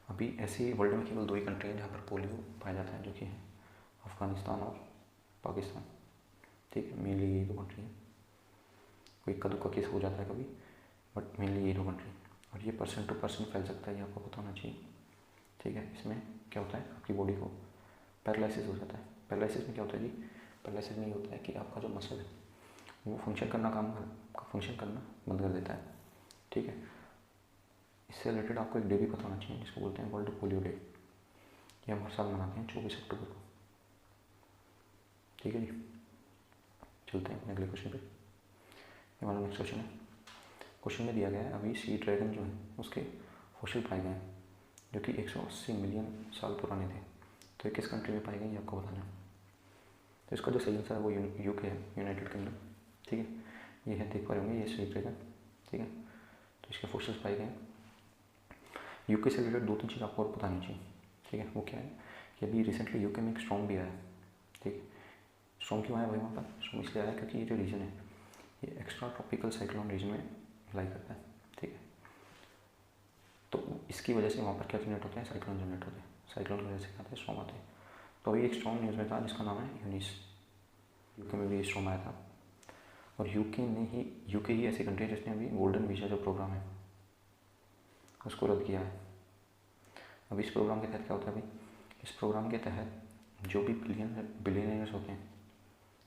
अभी ऐसी वर्ल्ड में केवल 2 ही कंट्री हैं जहाँ पर पोलियो पाया जाता है, जो कि है अफ़गानिस्तान और पाकिस्तान, ठीक है। मेनली यही 2 कंट्री हैं, कोई इक्का दुक्का केस हो जाता है कभी, बट मेनली ये 2 कंट्री। और ये पर्सन टू पर्सन फैल सकता है, ये आपको पता होना चाहिए, ठीक है। इसमें क्या होता है, आपकी बॉडी को पैरालिसिस हो जाता है। पैरालिसिस में क्या होता है जी, पैरालिसिस में ये होता है कि आपका जो मसल है वो फंक्शन करना बंद कर देता है, ठीक है। इससे रिलेटेड आपको एक डे भी पता होना चाहिए जिसको बोलते हैं वर्ल्ड पोलियो डे। ये हम हर साल मनाते हैं 24 अक्टूबर को, ठीक है जी। चलते हैं अगले क्वेश्चन पे। हमारा नेक्स्ट क्वेश्चन है, क्वेश्चन में दिया गया है अभी सी ड्रैगन जो है उसके फॉसिल पाए गए हैं जो कि 180 मिलियन साल पुराने थे। तो ये किस कंट्री में पाए गए ये आपको बताना है। तो इसका जो सही आंसर है वो UK है, यूनाइटेड किंगडम, ठीक है। ये है, देख पा रहे होंगे, ये सी ड्रैगन, ठीक है। तो इसके फॉसिल्स पाए गए हैं। UK से रिलेटेड 2-3 चीज़ आपको और बतानी चाहिए, ठीक है। वो क्या है कि अभी रिसेंटली UK में एक स्टॉर्म भी आया है, ठीक है। स्टॉर्म क्यों आया भाई वहाँ पर, स्टॉर्म इसलिए आया क्योंकि ये जो रीजन है ये एक्स्ट्रा ट्रॉपिकल साइक्लोन रीजन में लाई करता है, ठीक है। तो इसकी वजह से वहाँ पर क्या जनरेट होते हैं, साइक्लोन जनरेट होते हैं। साइक्लोन की वजह से क्या होता है, स्टॉर्म आते हैं। तो अभी एक स्टॉर्म न्यूज़ में था जिसका नाम है यूनिस, UK में भी स्टॉर्म आया था। और UK ही ऐसी कंट्री है जिसने अभी गोल्डन वीज़ा जो प्रोग्राम है उसको रद्द किया है। अब इस प्रोग्राम के तहत क्या होता है भाई, इस प्रोग्राम के तहत जो भी बिलियनर्स होते हैं,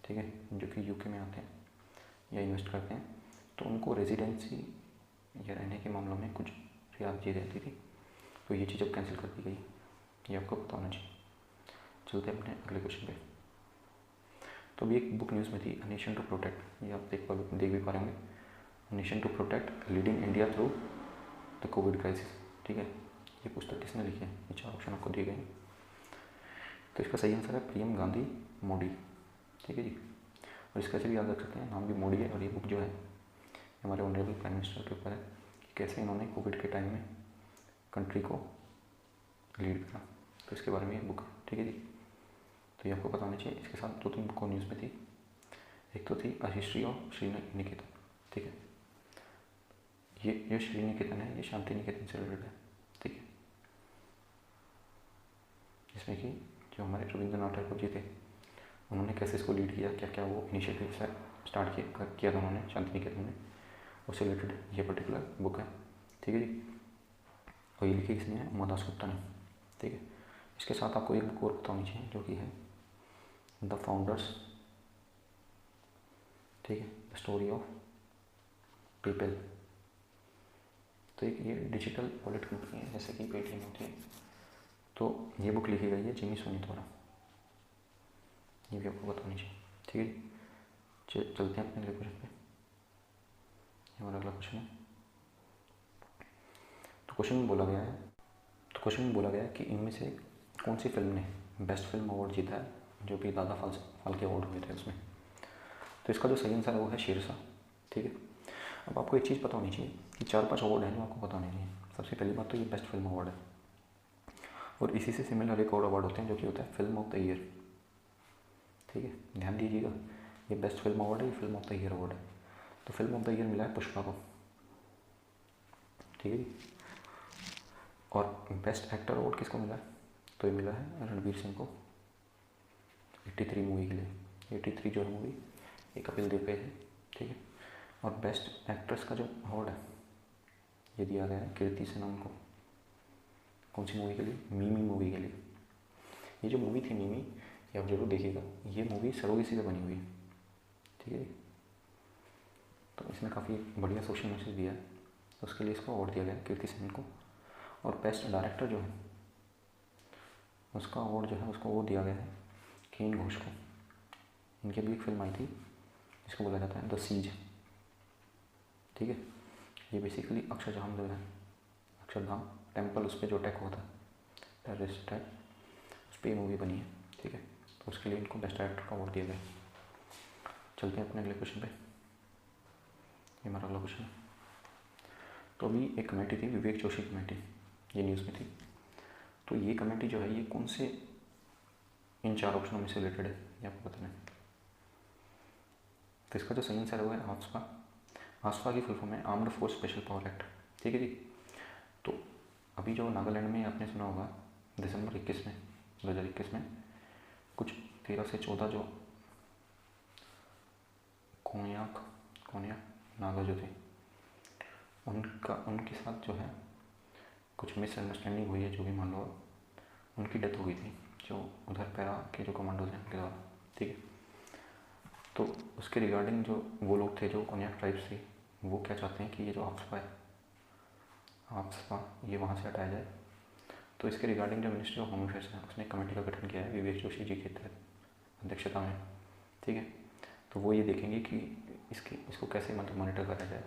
ठीक है, जो कि UK में आते हैं या इन्वेस्ट करते हैं, तो उनको रेजिडेंसी या रहने के मामलों में कुछ रियायत रहती थी। तो ये चीज़ अब कैंसिल कर दी गई, ये आपको पता होना चाहिए। चलते हैं अपने अगले क्वेश्चन पे। तो अभी एक बुक न्यूज़ में थी, अ नेशन टू प्रोटेक्ट, ये आप देख भी पा रहे होंगे, a nation to protect leading India through the covid crisis, ठीक है। ये पुस्तक किसने लिखी है, ये 4 ऑप्शन आपको दिए गए हैं। तो इसका सही आंसर है PM गांधी मोदी, ठीक है जी। और इसका भी याद रख सकते हैं, नाम भी मोदी है। और ये बुक जो है हमारे ऑनरेबल प्राइम मिनिस्टर के ऊपर है कि कैसे इन्होंने कोविड के टाइम में कंट्री को लीड करा। तो इसके बारे में ये बुक है, ठीक है जी। तो ये आपको पता होना चाहिए। इसके साथ 2-3 बुक न्यूज़ में थी, एक तो थी अ हिस्ट्री ऑफ श्रीनिकेतन, ठीक है। ये श्रीनिकेतन है, ये शांति निकेतन से रिलेटेड है, ठीक है। जिसमें कि जो हमारे रविंद्रनाथ टैगोर जी थे उन्होंने कैसे इसको लीड किया, क्या क्या वो इनिशिएटिव स्टार्ट किया था उन्होंने शांति निकेतन में, उससे रिलेटेड ये पर्टिकुलर बुक है, ठीक है जी। और ये लिखी किसने है, उमादास गुप्ता ने, ठीक है। इसके साथ आपको एक बुक और पता होनी चाहिए जो कि है द फाउंडर्स, ठीक है, द स्टोरी ऑफ पेपल। तो एक ये डिजिटल वॉलेट कंपनी है, जैसे कि पेटीएम होती है, तो ये बुक लिखी गई है जिमी सोनी द्वारा, ये भी आपको बतानी चाहिए। ठीक है, चलते हैं अपने अगले क्वेश्चन पे। हमारा अगला क्वेश्चन है, तो क्वेश्चन में बोला गया है कि इनमें से कौन सी फिल्म ने बेस्ट फिल्म अवार्ड जीता है, जो भी दादा फाल्के अवार्ड हुए थे उसमें। तो इसका जो सही आंसर है वो है शेरशाह। ठीक है, अब आपको एक चीज़ पता होनी चाहिए कि 4-5 अवार्ड हैं जो आपको पता होनी चाहिए। सबसे पहली बात तो ये बेस्ट फिल्म अवार्ड है, और इसी से सिमिलर एक और अवार्ड होते हैं जो कि होता है फिल्म ऑफ द ईयर। ठीक है, ध्यान दीजिएगा, ये बेस्ट फिल्म अवार्ड है, ये film of the year award है। तो फिल्म ऑफ द ईयर मिला है पुष्पा को। ठीक है जी, और बेस्ट एक्टर अवार्ड किसको मिला है, तो ये मिला है रणवीर सिंह को 83 मूवी के लिए। 83 जो है मूवी ये कपिल देव पे है। ठीक है, और बेस्ट एक्ट्रेस का जो अवार्ड है ये दिया गया है कीर्ति सेनन को। कौन सी मूवी के लिए, मीमी मूवी के लिए। ये जो मूवी थी मीमी, ये आप जरूर देखिएगा, ये मूवी सरोगेसी पे बनी हुई है। ठीक है, तो इसमें काफ़ी बढ़िया सोशल मैसेज दिया है, तो उसके लिए इसको अवार्ड दिया गया कीर्ति सेनन को। और बेस्ट डायरेक्टर जो है उसका अवार्ड जो है उसको वो दिया गया है केन घोष को। इनकी अभी एक फिल्म आई थी जिसको बोला जाता है द सीज। ठीक है, ये बेसिकली अक्षरधाम जो है, अक्षरधाम टेम्पल, उस पर जो अटैक हुआ था, टेररिस्ट अटैक, उस पर ये मूवी बनी है। ठीक है, तो उसके लिए इनको बेस्ट डायरेक्टर का अवार्ड दिया गया। चलते हैं अपने अगले क्वेश्चन पे। ये हमारा अगला क्वेश्चन है, तो अभी एक कमेटी थी, विवेक जोशी कमेटी, ये न्यूज़ में थी। तो ये कमेटी जो है ये कौन से इन 4 ऑप्शनों में से रिलेटेड है, ये आपको बताना है। तो इसका जो सही आंसर है आस्फा। आस्फा की फुल फॉर्म है armed force special power act. ठीक है जी, तो अभी जो नागालैंड में आपने सुना होगा दिसंबर 2021 में कुछ 13 से 14 जो कोन्याक नागा जो थे उनके साथ जो है कुछ मिसअंडरस्टैंडिंग हुई है, जो भी मान लो उनकी डेथ हो गई थी, जो उधर पैरा के जो कमांडोज हैं उनके द्वारा। ठीक है, तो उसके रिगार्डिंग जो वो लोग थे जो कोन्याक ट्राइब्स थी, वो क्या चाहते हैं कि ये जो आप्सपा ये वहाँ से हटाया जाए। तो इसके रिगार्डिंग जो मिनिस्ट्री ऑफ होम अफेयर्स है उसने कमेटी का गठन किया है विवेक जोशी जी के तहत अध्यक्षता में। ठीक है, तो वो ये देखेंगे कि इसको कैसे मतलब मॉनिटर करा जाए।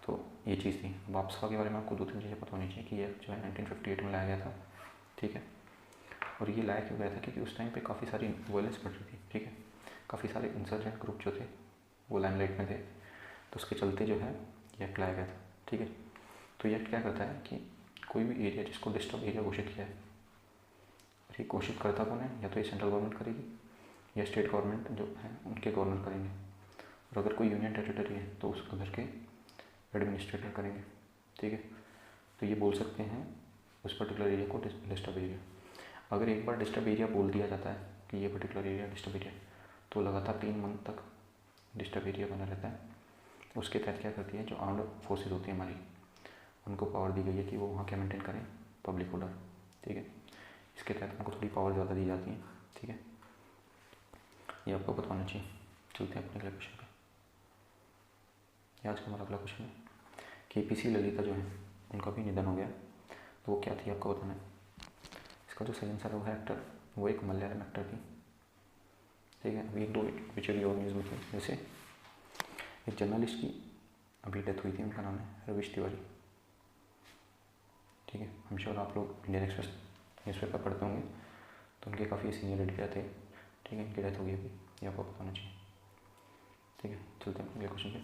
तो ये चीज़ थी। अब आप्सपा के बारे में आपको 2-3 चीज़ें पता होनी चाहिए कि ये जो है 1958 में लाया गया था। ठीक है, और ये लाया क्यों गया था, क्योंकि उस टाइम पे काफ़ी सारी वायलेंस बढ़ रही थी। ठीक है, काफ़ी सारे इंसर्जेंट ग्रुप जो थे वो लाइमलाइट में थे, तो उसके चलते जो है ये एक्ट लाया गया था। ठीक है, तो ये एक्ट क्या करता है कि कोई भी एरिया जिसको डिस्टर्ब एरिया घोषित किया है, और ये घोषित करता कौन है, या तो ये सेंट्रल गवर्नमेंट करेगी या स्टेट गवर्नमेंट जो है उनके गवर्नर करेंगे, और अगर कोई यूनियन टेरिटरी है तो उस उधर के एडमिनिस्ट्रेटर करेंगे। ठीक है, तो ये बोल सकते हैं उस पर्टिकुलर एरिया को डिस्टर्ब एरिया। अगर एक बार डिस्टर्ब एरिया बोल दिया जाता है कि ये पर्टिकुलर एरिया डिस्टर्ब एरिया, तो लगातार 3 मंथ तक डिस्टर्ब एरिया बना रहता है। उसके तहत क्या करती है, जो आर्म्ड फोर्सेज होती है हमारी, उनको पावर दी गई है कि वो वहाँ क्या मेंटेन करें, पब्लिक ऑर्डर। ठीक है, इसके तहत उनको थोड़ी पावर ज़्यादा दी जाती है। ठीक है, ये आपको पता होना चाहिए। चलते हैं अपने अगले क्वेश्चन पे। आज का हमारा अगला क्वेश्चन है कि KPC ललिता जो है उनका भी निधन हो गया, तो वो क्या थी आपको बताना है। इसका जो सही आंसर है वो है एक्टर, वो एक मलयालम एक्टर थी। ठीक है, अभी 2 पिक्चर और न्यूज़ में थी, जैसे एक जर्नलिस्ट की अभी डेथ हुई थी, उनका नाम है रवीश तिवारी। ठीक है, हम श्योर आप लोग इंडियन एक्सप्रेस न्यूज़पेपर पढ़ते होंगे, तो उनके काफ़ी सीनियर एडिटर थे। ठीक है, इनकी डेथ हो गई अभी, ये आपको पता होना चाहिए। ठीक है, चलते हैं अगले क्वेश्चन पे।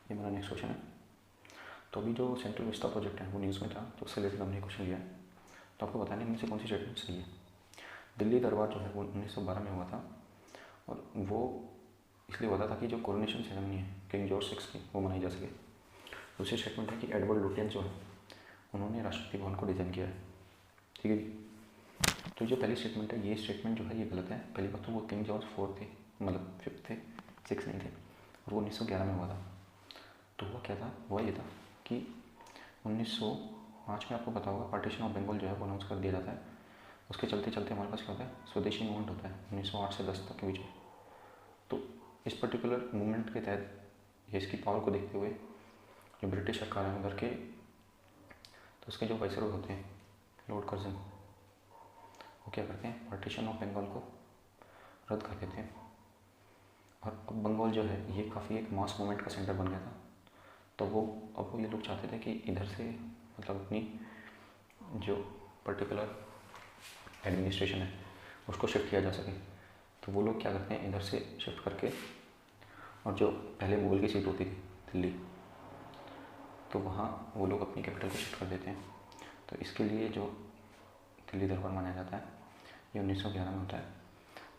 ये मेरा नेक्स्ट क्वेश्चन है, तो अभी जो सेंट्रल विस्टा प्रोजेक्ट है वो न्यूज़ में था, तो उससे रिलेटेड हमने क्वेश्चन लिया है। तो आपको बताना है इनमें से कौन सी स्टेटमेंट सही है। दिल्ली दरबार जो है वो 1912 में हुआ था, और वो इसलिए हुआ था ताकि जो कोरोनेशन सेरेमनी है किंग जॉर्ज 6 की वो मनाई जा सके। दूसरी स्टेटमेंट है कि एडवर्ड लुटियन जो है उन्होंने राष्ट्रपति भवन को डिज़ाइन किया है। ठीक है जी, तो जो पहली स्टेटमेंट है ये स्टेटमेंट जो है ये गलत है। पहली बात तो वो किंग जॉर्ज 4 थे, मतलब 5 थे, 6 नहीं थे, और वो 1911 में हुआ था। तो हुआ क्या था, हुआ ये था कि 1905 में आपको पता होगा पार्टीशन ऑफ बंगाल जो है वो अनाउंस कर दिया जाता है। उसके चलते चलते हमारे पास क्या होता है, स्वदेशी मूवमेंट होता है 1908 से 10 तक के बीच में। तो इस पर्टिकुलर मूवमेंट के तहत ये इसकी पावर को देखते हुए जो ब्रिटिश सरकार है उधर के, तो उसके जो वाइसरॉय होते हैं लॉर्ड कर्जन, वो क्या करते हैं, पार्टीशन ऑफ बंगाल को रद्द कर देते हैं। और अब बंगाल जो है ये काफ़ी एक मास मूवमेंट का सेंटर बन गया था। तो अब वो ये लोग चाहते थे कि इधर से मतलब अपनी जो पर्टिकुलर एडमिनिस्ट्रेशन है उसको शिफ्ट किया जा सके। तो वो लोग क्या करते हैं, इधर से शिफ्ट करके, और जो पहले मुगल की सीट होती थी दिल्ली, तो वहाँ वो लोग अपनी कैपिटल को शिफ्ट कर देते हैं। तो इसके लिए जो दिल्ली दरबार मनाया जाता है ये 1911 में होता है।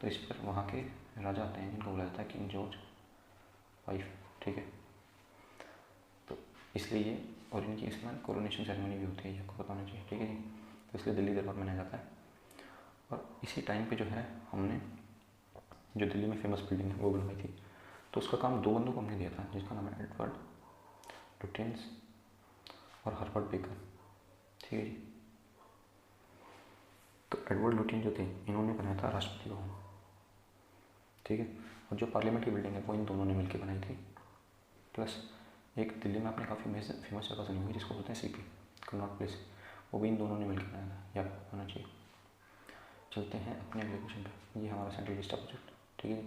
तो इस पर वहाँ के राजा आते हैं जिनको बोला जाता है किंग जॉर्ज 5, ठीक है। तो इसलिए ये, और इनकी इसमें कोरोनेशन सेरेमनी भी होती है, ये आपको बताना चाहिए, ठीक है जी। तो इसलिए दिल्ली दरबार मनाया जाता है। और इसी टाइम पे जो है हमने जो दिल्ली में फेमस बिल्डिंग है वो बनवाई थी। तो उसका काम 2 बंदों को हमने दिया था जिसका नाम है एडवर्ड लुटियंस और हर्बर्ट बेकर, ठीक है जी। तो एडवर्ड लुटियंस जो थे इन्होंने बनाया था राष्ट्रपति भवन, ठीक है। और जो पार्लियामेंट की बिल्डिंग है वो इन दोनों ने मिलकर बनाई थी। प्लस एक दिल्ली में आपने काफ़ी फेमस जगह सुनी होगी जिसको बोलते हैं सीपी, कनॉट प्लेस, वो भी इन दोनों ने मिलकर बनाया था, ये आपको होना चाहिए। चलते हैं अपने अगले क्वेश्चन पे। ये हमारा सेंट्रल विस्टा प्रोजेक्ट, ठीक है।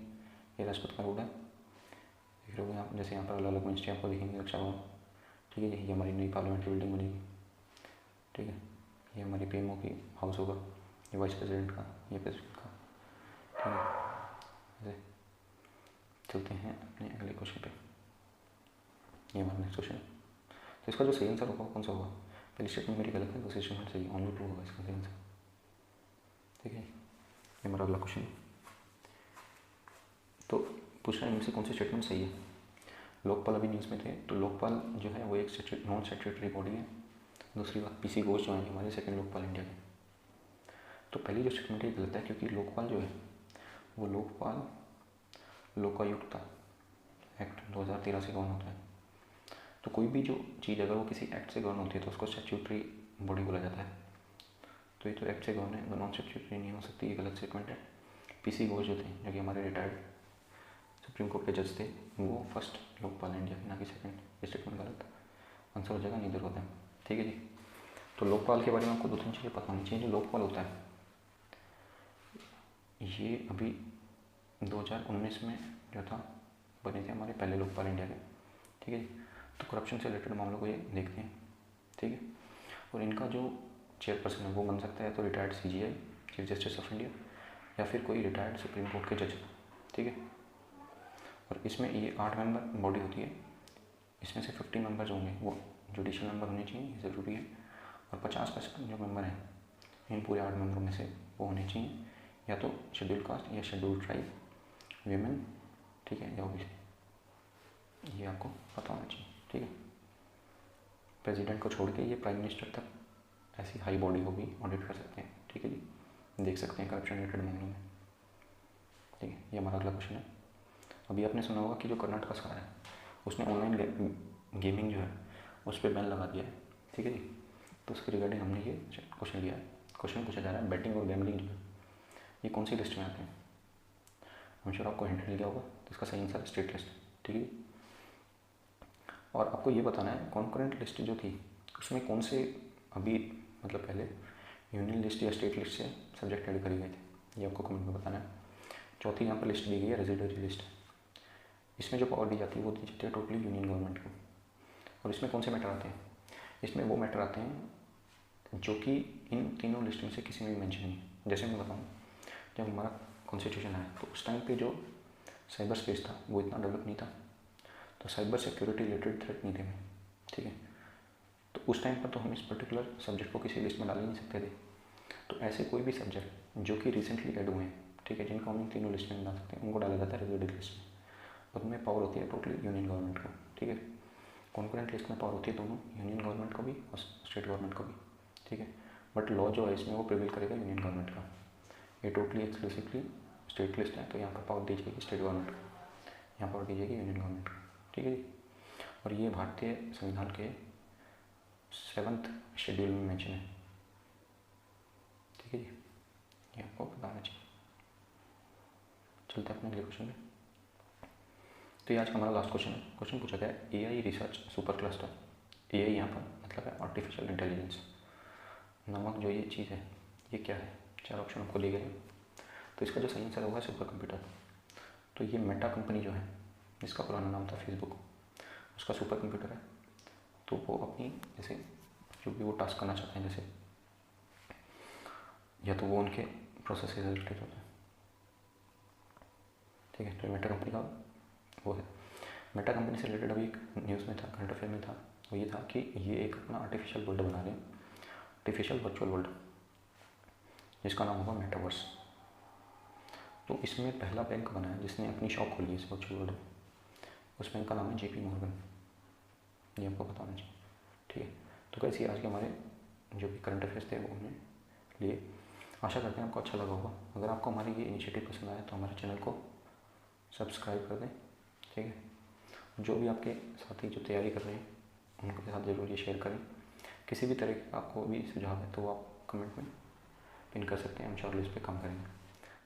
ये राजपथ का रोड है, देख रहे हो आप, जैसे यहाँ पर अलग अलग मिनिस्ट्री आपको दिखेंगे, रक्षा भवन, ठीक है। ये हमारी नई पार्लियामेंट की बिल्डिंग बनेगी, ठीक है। ये हमारी पीएमओ की हाउस होगा, ये वाइस प्रेसिडेंट का, ये प्रेसिडेंट का, ठीक है। ऐसे चलते हैं अपने अगले क्वेश्चन पे। ये हमारा नेक्स्ट क्वेश्चन है। तो इसका जो सही आंसर होगा कौन सा होगा, पहली स्टेटमेंट मेरी गलत है, दूसरी स्टेटमेंट सही, ओनली 2 होगा इसका सही आंसर, ठीक है। ये हमारा अगला क्वेश्चन है। तो पूछ रहा है इनमें से कौन सी स्टेटमेंट सही है। लोकपाल अभी न्यूज़ में थे, तो लोकपाल जो है वो एक नॉन स्टैट्यूटरी बॉडी है। दूसरी बात, पीसी घोष जो है हमारे सेकंड लोकपाल इंडिया के। तो पहली जो स्टेटमेंट है गलत है, क्योंकि लोकपाल जो है वो लोकपाल लोकायुक्ता एक्ट 2013 से गवर्न होता है। तो कोई भी जो चीज़ अगर वो किसी एक्ट से गवर्न होती है तो उसको स्टैट्यूटरी बॉडी बोला जाता है। तो ये तो एक्ट से गवर्न है, तो नॉन स्टैट्यूटरी नहीं हो सकती, ये गलत स्टेटमेंट है। पीसी घोष जो थे, जो कि हमारे रिटायर्ड सुप्रीम कोर्ट के जज थे, वो फर्स्ट लोकपाल इंडिया के, ना कि सेकंड। स्टेटमेंट गलत, आंसर हो जाएगा नीदर होता है, ठीक है जी। तो लोकपाल के बारे में आपको 2-3 चीज़ें पता होनी चाहिए। जो लोकपाल होता है ये अभी 2019 में जो था बने थे हमारे पहले लोकपाल इंडिया के, ठीक है जी। तो करप्शन से रिलेटेड मामलों को ये देखते हैं, ठीक है। और इनका जो चेयरपर्सन है वो बन सकता है तो retired CJI, chief justice of India, या फिर कोई रिटायर्ड सुप्रीम कोर्ट के जज, ठीक है। और इसमें ये 8 मेंबर बॉडी होती है। इसमें से 50 मेंबर्स होंगे वो जुडिशल मेंबर होने चाहिए, ये ज़रूरी है। और 50% जो मेंबर हैं इन पूरे 8 मेंबरों में से वो होने चाहिए या तो शेड्यूल कास्ट या शेड्यूल ट्राइब, वीमेन, ठीक है, या ओबीसी, ये आपको पता होना चाहिए, ठीक है। प्रेसिडेंट को छोड़ के ये प्राइम मिनिस्टर तक ऐसी हाई बॉडी होगी, ऑडिट कर सकते हैं, ठीक है जी, देख सकते हैं करप्शन रिलेटेड मामलों में, ठीक है। ये हमारा अगला क्वेश्चन है। अभी आपने सुना होगा कि जो कर्नाटक सरकार है उसने ऑनलाइन गेमिंग जो है उस पर बैन लगा दिया है, ठीक है जी। तो उसके रिगार्डिंग हमने ये क्वेश्चन लिया है। क्वेश्चन पूछा जा रहा है बैटिंग और गैमलिंग जो है ये कौन सी लिस्ट में आते हैं। हम श्योर आपको हिंट मिल गया होगा, तो इसका सही आंसर स्टेट लिस्ट, ठीक है। और आपको ये बताना है कॉन्करेंट लिस्ट जो थी उसमें कौन से अभी मतलब पहले यूनियन लिस्ट या स्टेट लिस्ट से सब्जेक्ट ऐड करे गए थे, ये आपको कमेंट में बताना है। चौथी यहाँ पर लिस्ट दी गई है रेजिडरी लिस्ट। इसमें जो पावर दी जाती है वो दी जाती है टोटली यूनियन गवर्नमेंट को। और इसमें कौन से मैटर आते हैं, इसमें वो मैटर आते हैं जो कि इन तीनों लिस्ट में से किसी में भी मेंशन नहीं है। जैसे मैं बताऊँ, जब हमारा कॉन्स्टिट्यूशन आया तो उस टाइम पे जो साइबर स्पेस था वो इतना डेवलप नहीं था, तो साइबर सिक्योरिटी रिलेटेड थ्रेट नहीं थे, ठीक है। तो उस टाइम पर तो हम इस पर्टिकुलर सब्जेक्ट को किसी लिस्ट में डाल ही नहीं सकते थे। तो ऐसे कोई भी सब्जेक्ट जो कि रिसेंटली ऐड हुए हैं, ठीक है, जिनको हम इन तीनों लिस्ट में डाल सकते हैं, उनको डाला जाता है रेजिडरी लिस्ट में। और उनमें पावर होती है टोटली यूनियन गवर्नमेंट को, ठीक है। कॉन्करेंट लिस्ट में पावर होती है दोनों, यूनियन गवर्नमेंट को भी और स्टेट गवर्नमेंट को भी, ठीक है। बट लॉ जो है इसमें वो प्रिवेल करेगा यूनियन गवर्नमेंट का। ये टोटली एक्सक्लूसिवली स्टेट लिस्ट है, तो यहाँ पर पावर दी जाएगी स्टेट गवर्नमेंट को, यहाँ पावर दी जाएगी यूनियन गवर्नमेंट को, ठीक है जी। और ये भारतीय संविधान के 7th शेड्यूल में मेंशन है, ठीक है जी, ये आपको बताना चाहिए। चलते हैं अपने अगले क्वेश्चन में। तो ये आज का हमारा लास्ट क्वेश्चन है। क्वेश्चन पूछा गया है AI research super cluster. AI यहाँ पर मतलब है आर्टिफिशियल इंटेलिजेंस नामक जो ये चीज़ है ये क्या है, 4 ऑप्शन आपको दिए गए हैं। तो इसका जो सही आंसर होगा सुपर कंप्यूटर। तो ये मेटा कंपनी जो है, जिसका पुराना नाम था फेसबुक, उसका सुपर कंप्यूटर है। तो वो अपनी जैसे जो भी वो टास्क करना चाहते हैं, जैसे या तो वो उनके प्रोसेस से रिलेटेड होते हैं, ठीक है। तो मेटा कंपनी का वो है। मेटा कंपनी से रिलेटेड अभी एक न्यूज़ में था, करंट अफेयर में था, वो ये था कि ये एक अपना आर्टिफिशियल वर्ल्ड बना रहे हैं, आर्टिफिशियल वर्चुअल वर्ल्ड, जिसका नाम होगा मेटावर्स। तो इसमें पहला बैंक बना है जिसने अपनी शॉप खोली है इस वर्चुअल वर्ल्ड में। उस बैंक का नाम है JP मॉर्गन, ये आपको बताना चाहिए, ठीक है। तो कैसे आज के हमारे जो भी करंट अफेयर्स थे वो हमने लिए। आशा करते हैं आपको अच्छा लगा होगा। अगर आपको हमारी ये इनिशिएटिव पसंद आया तो हमारे चैनल को सब्सक्राइब कर दें, ठीक है। जो भी आपके साथी जो तैयारी कर रहे हैं उनके साथ ज़रूर ये शेयर करें। किसी भी तरह का आपको भी सुझाव है तो आप कमेंट में पिन कर सकते हैं, हम इंशाअल्लाह इस पर काम करेंगे।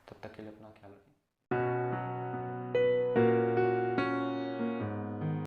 तब तक के लिए अपना ख्याल रखें।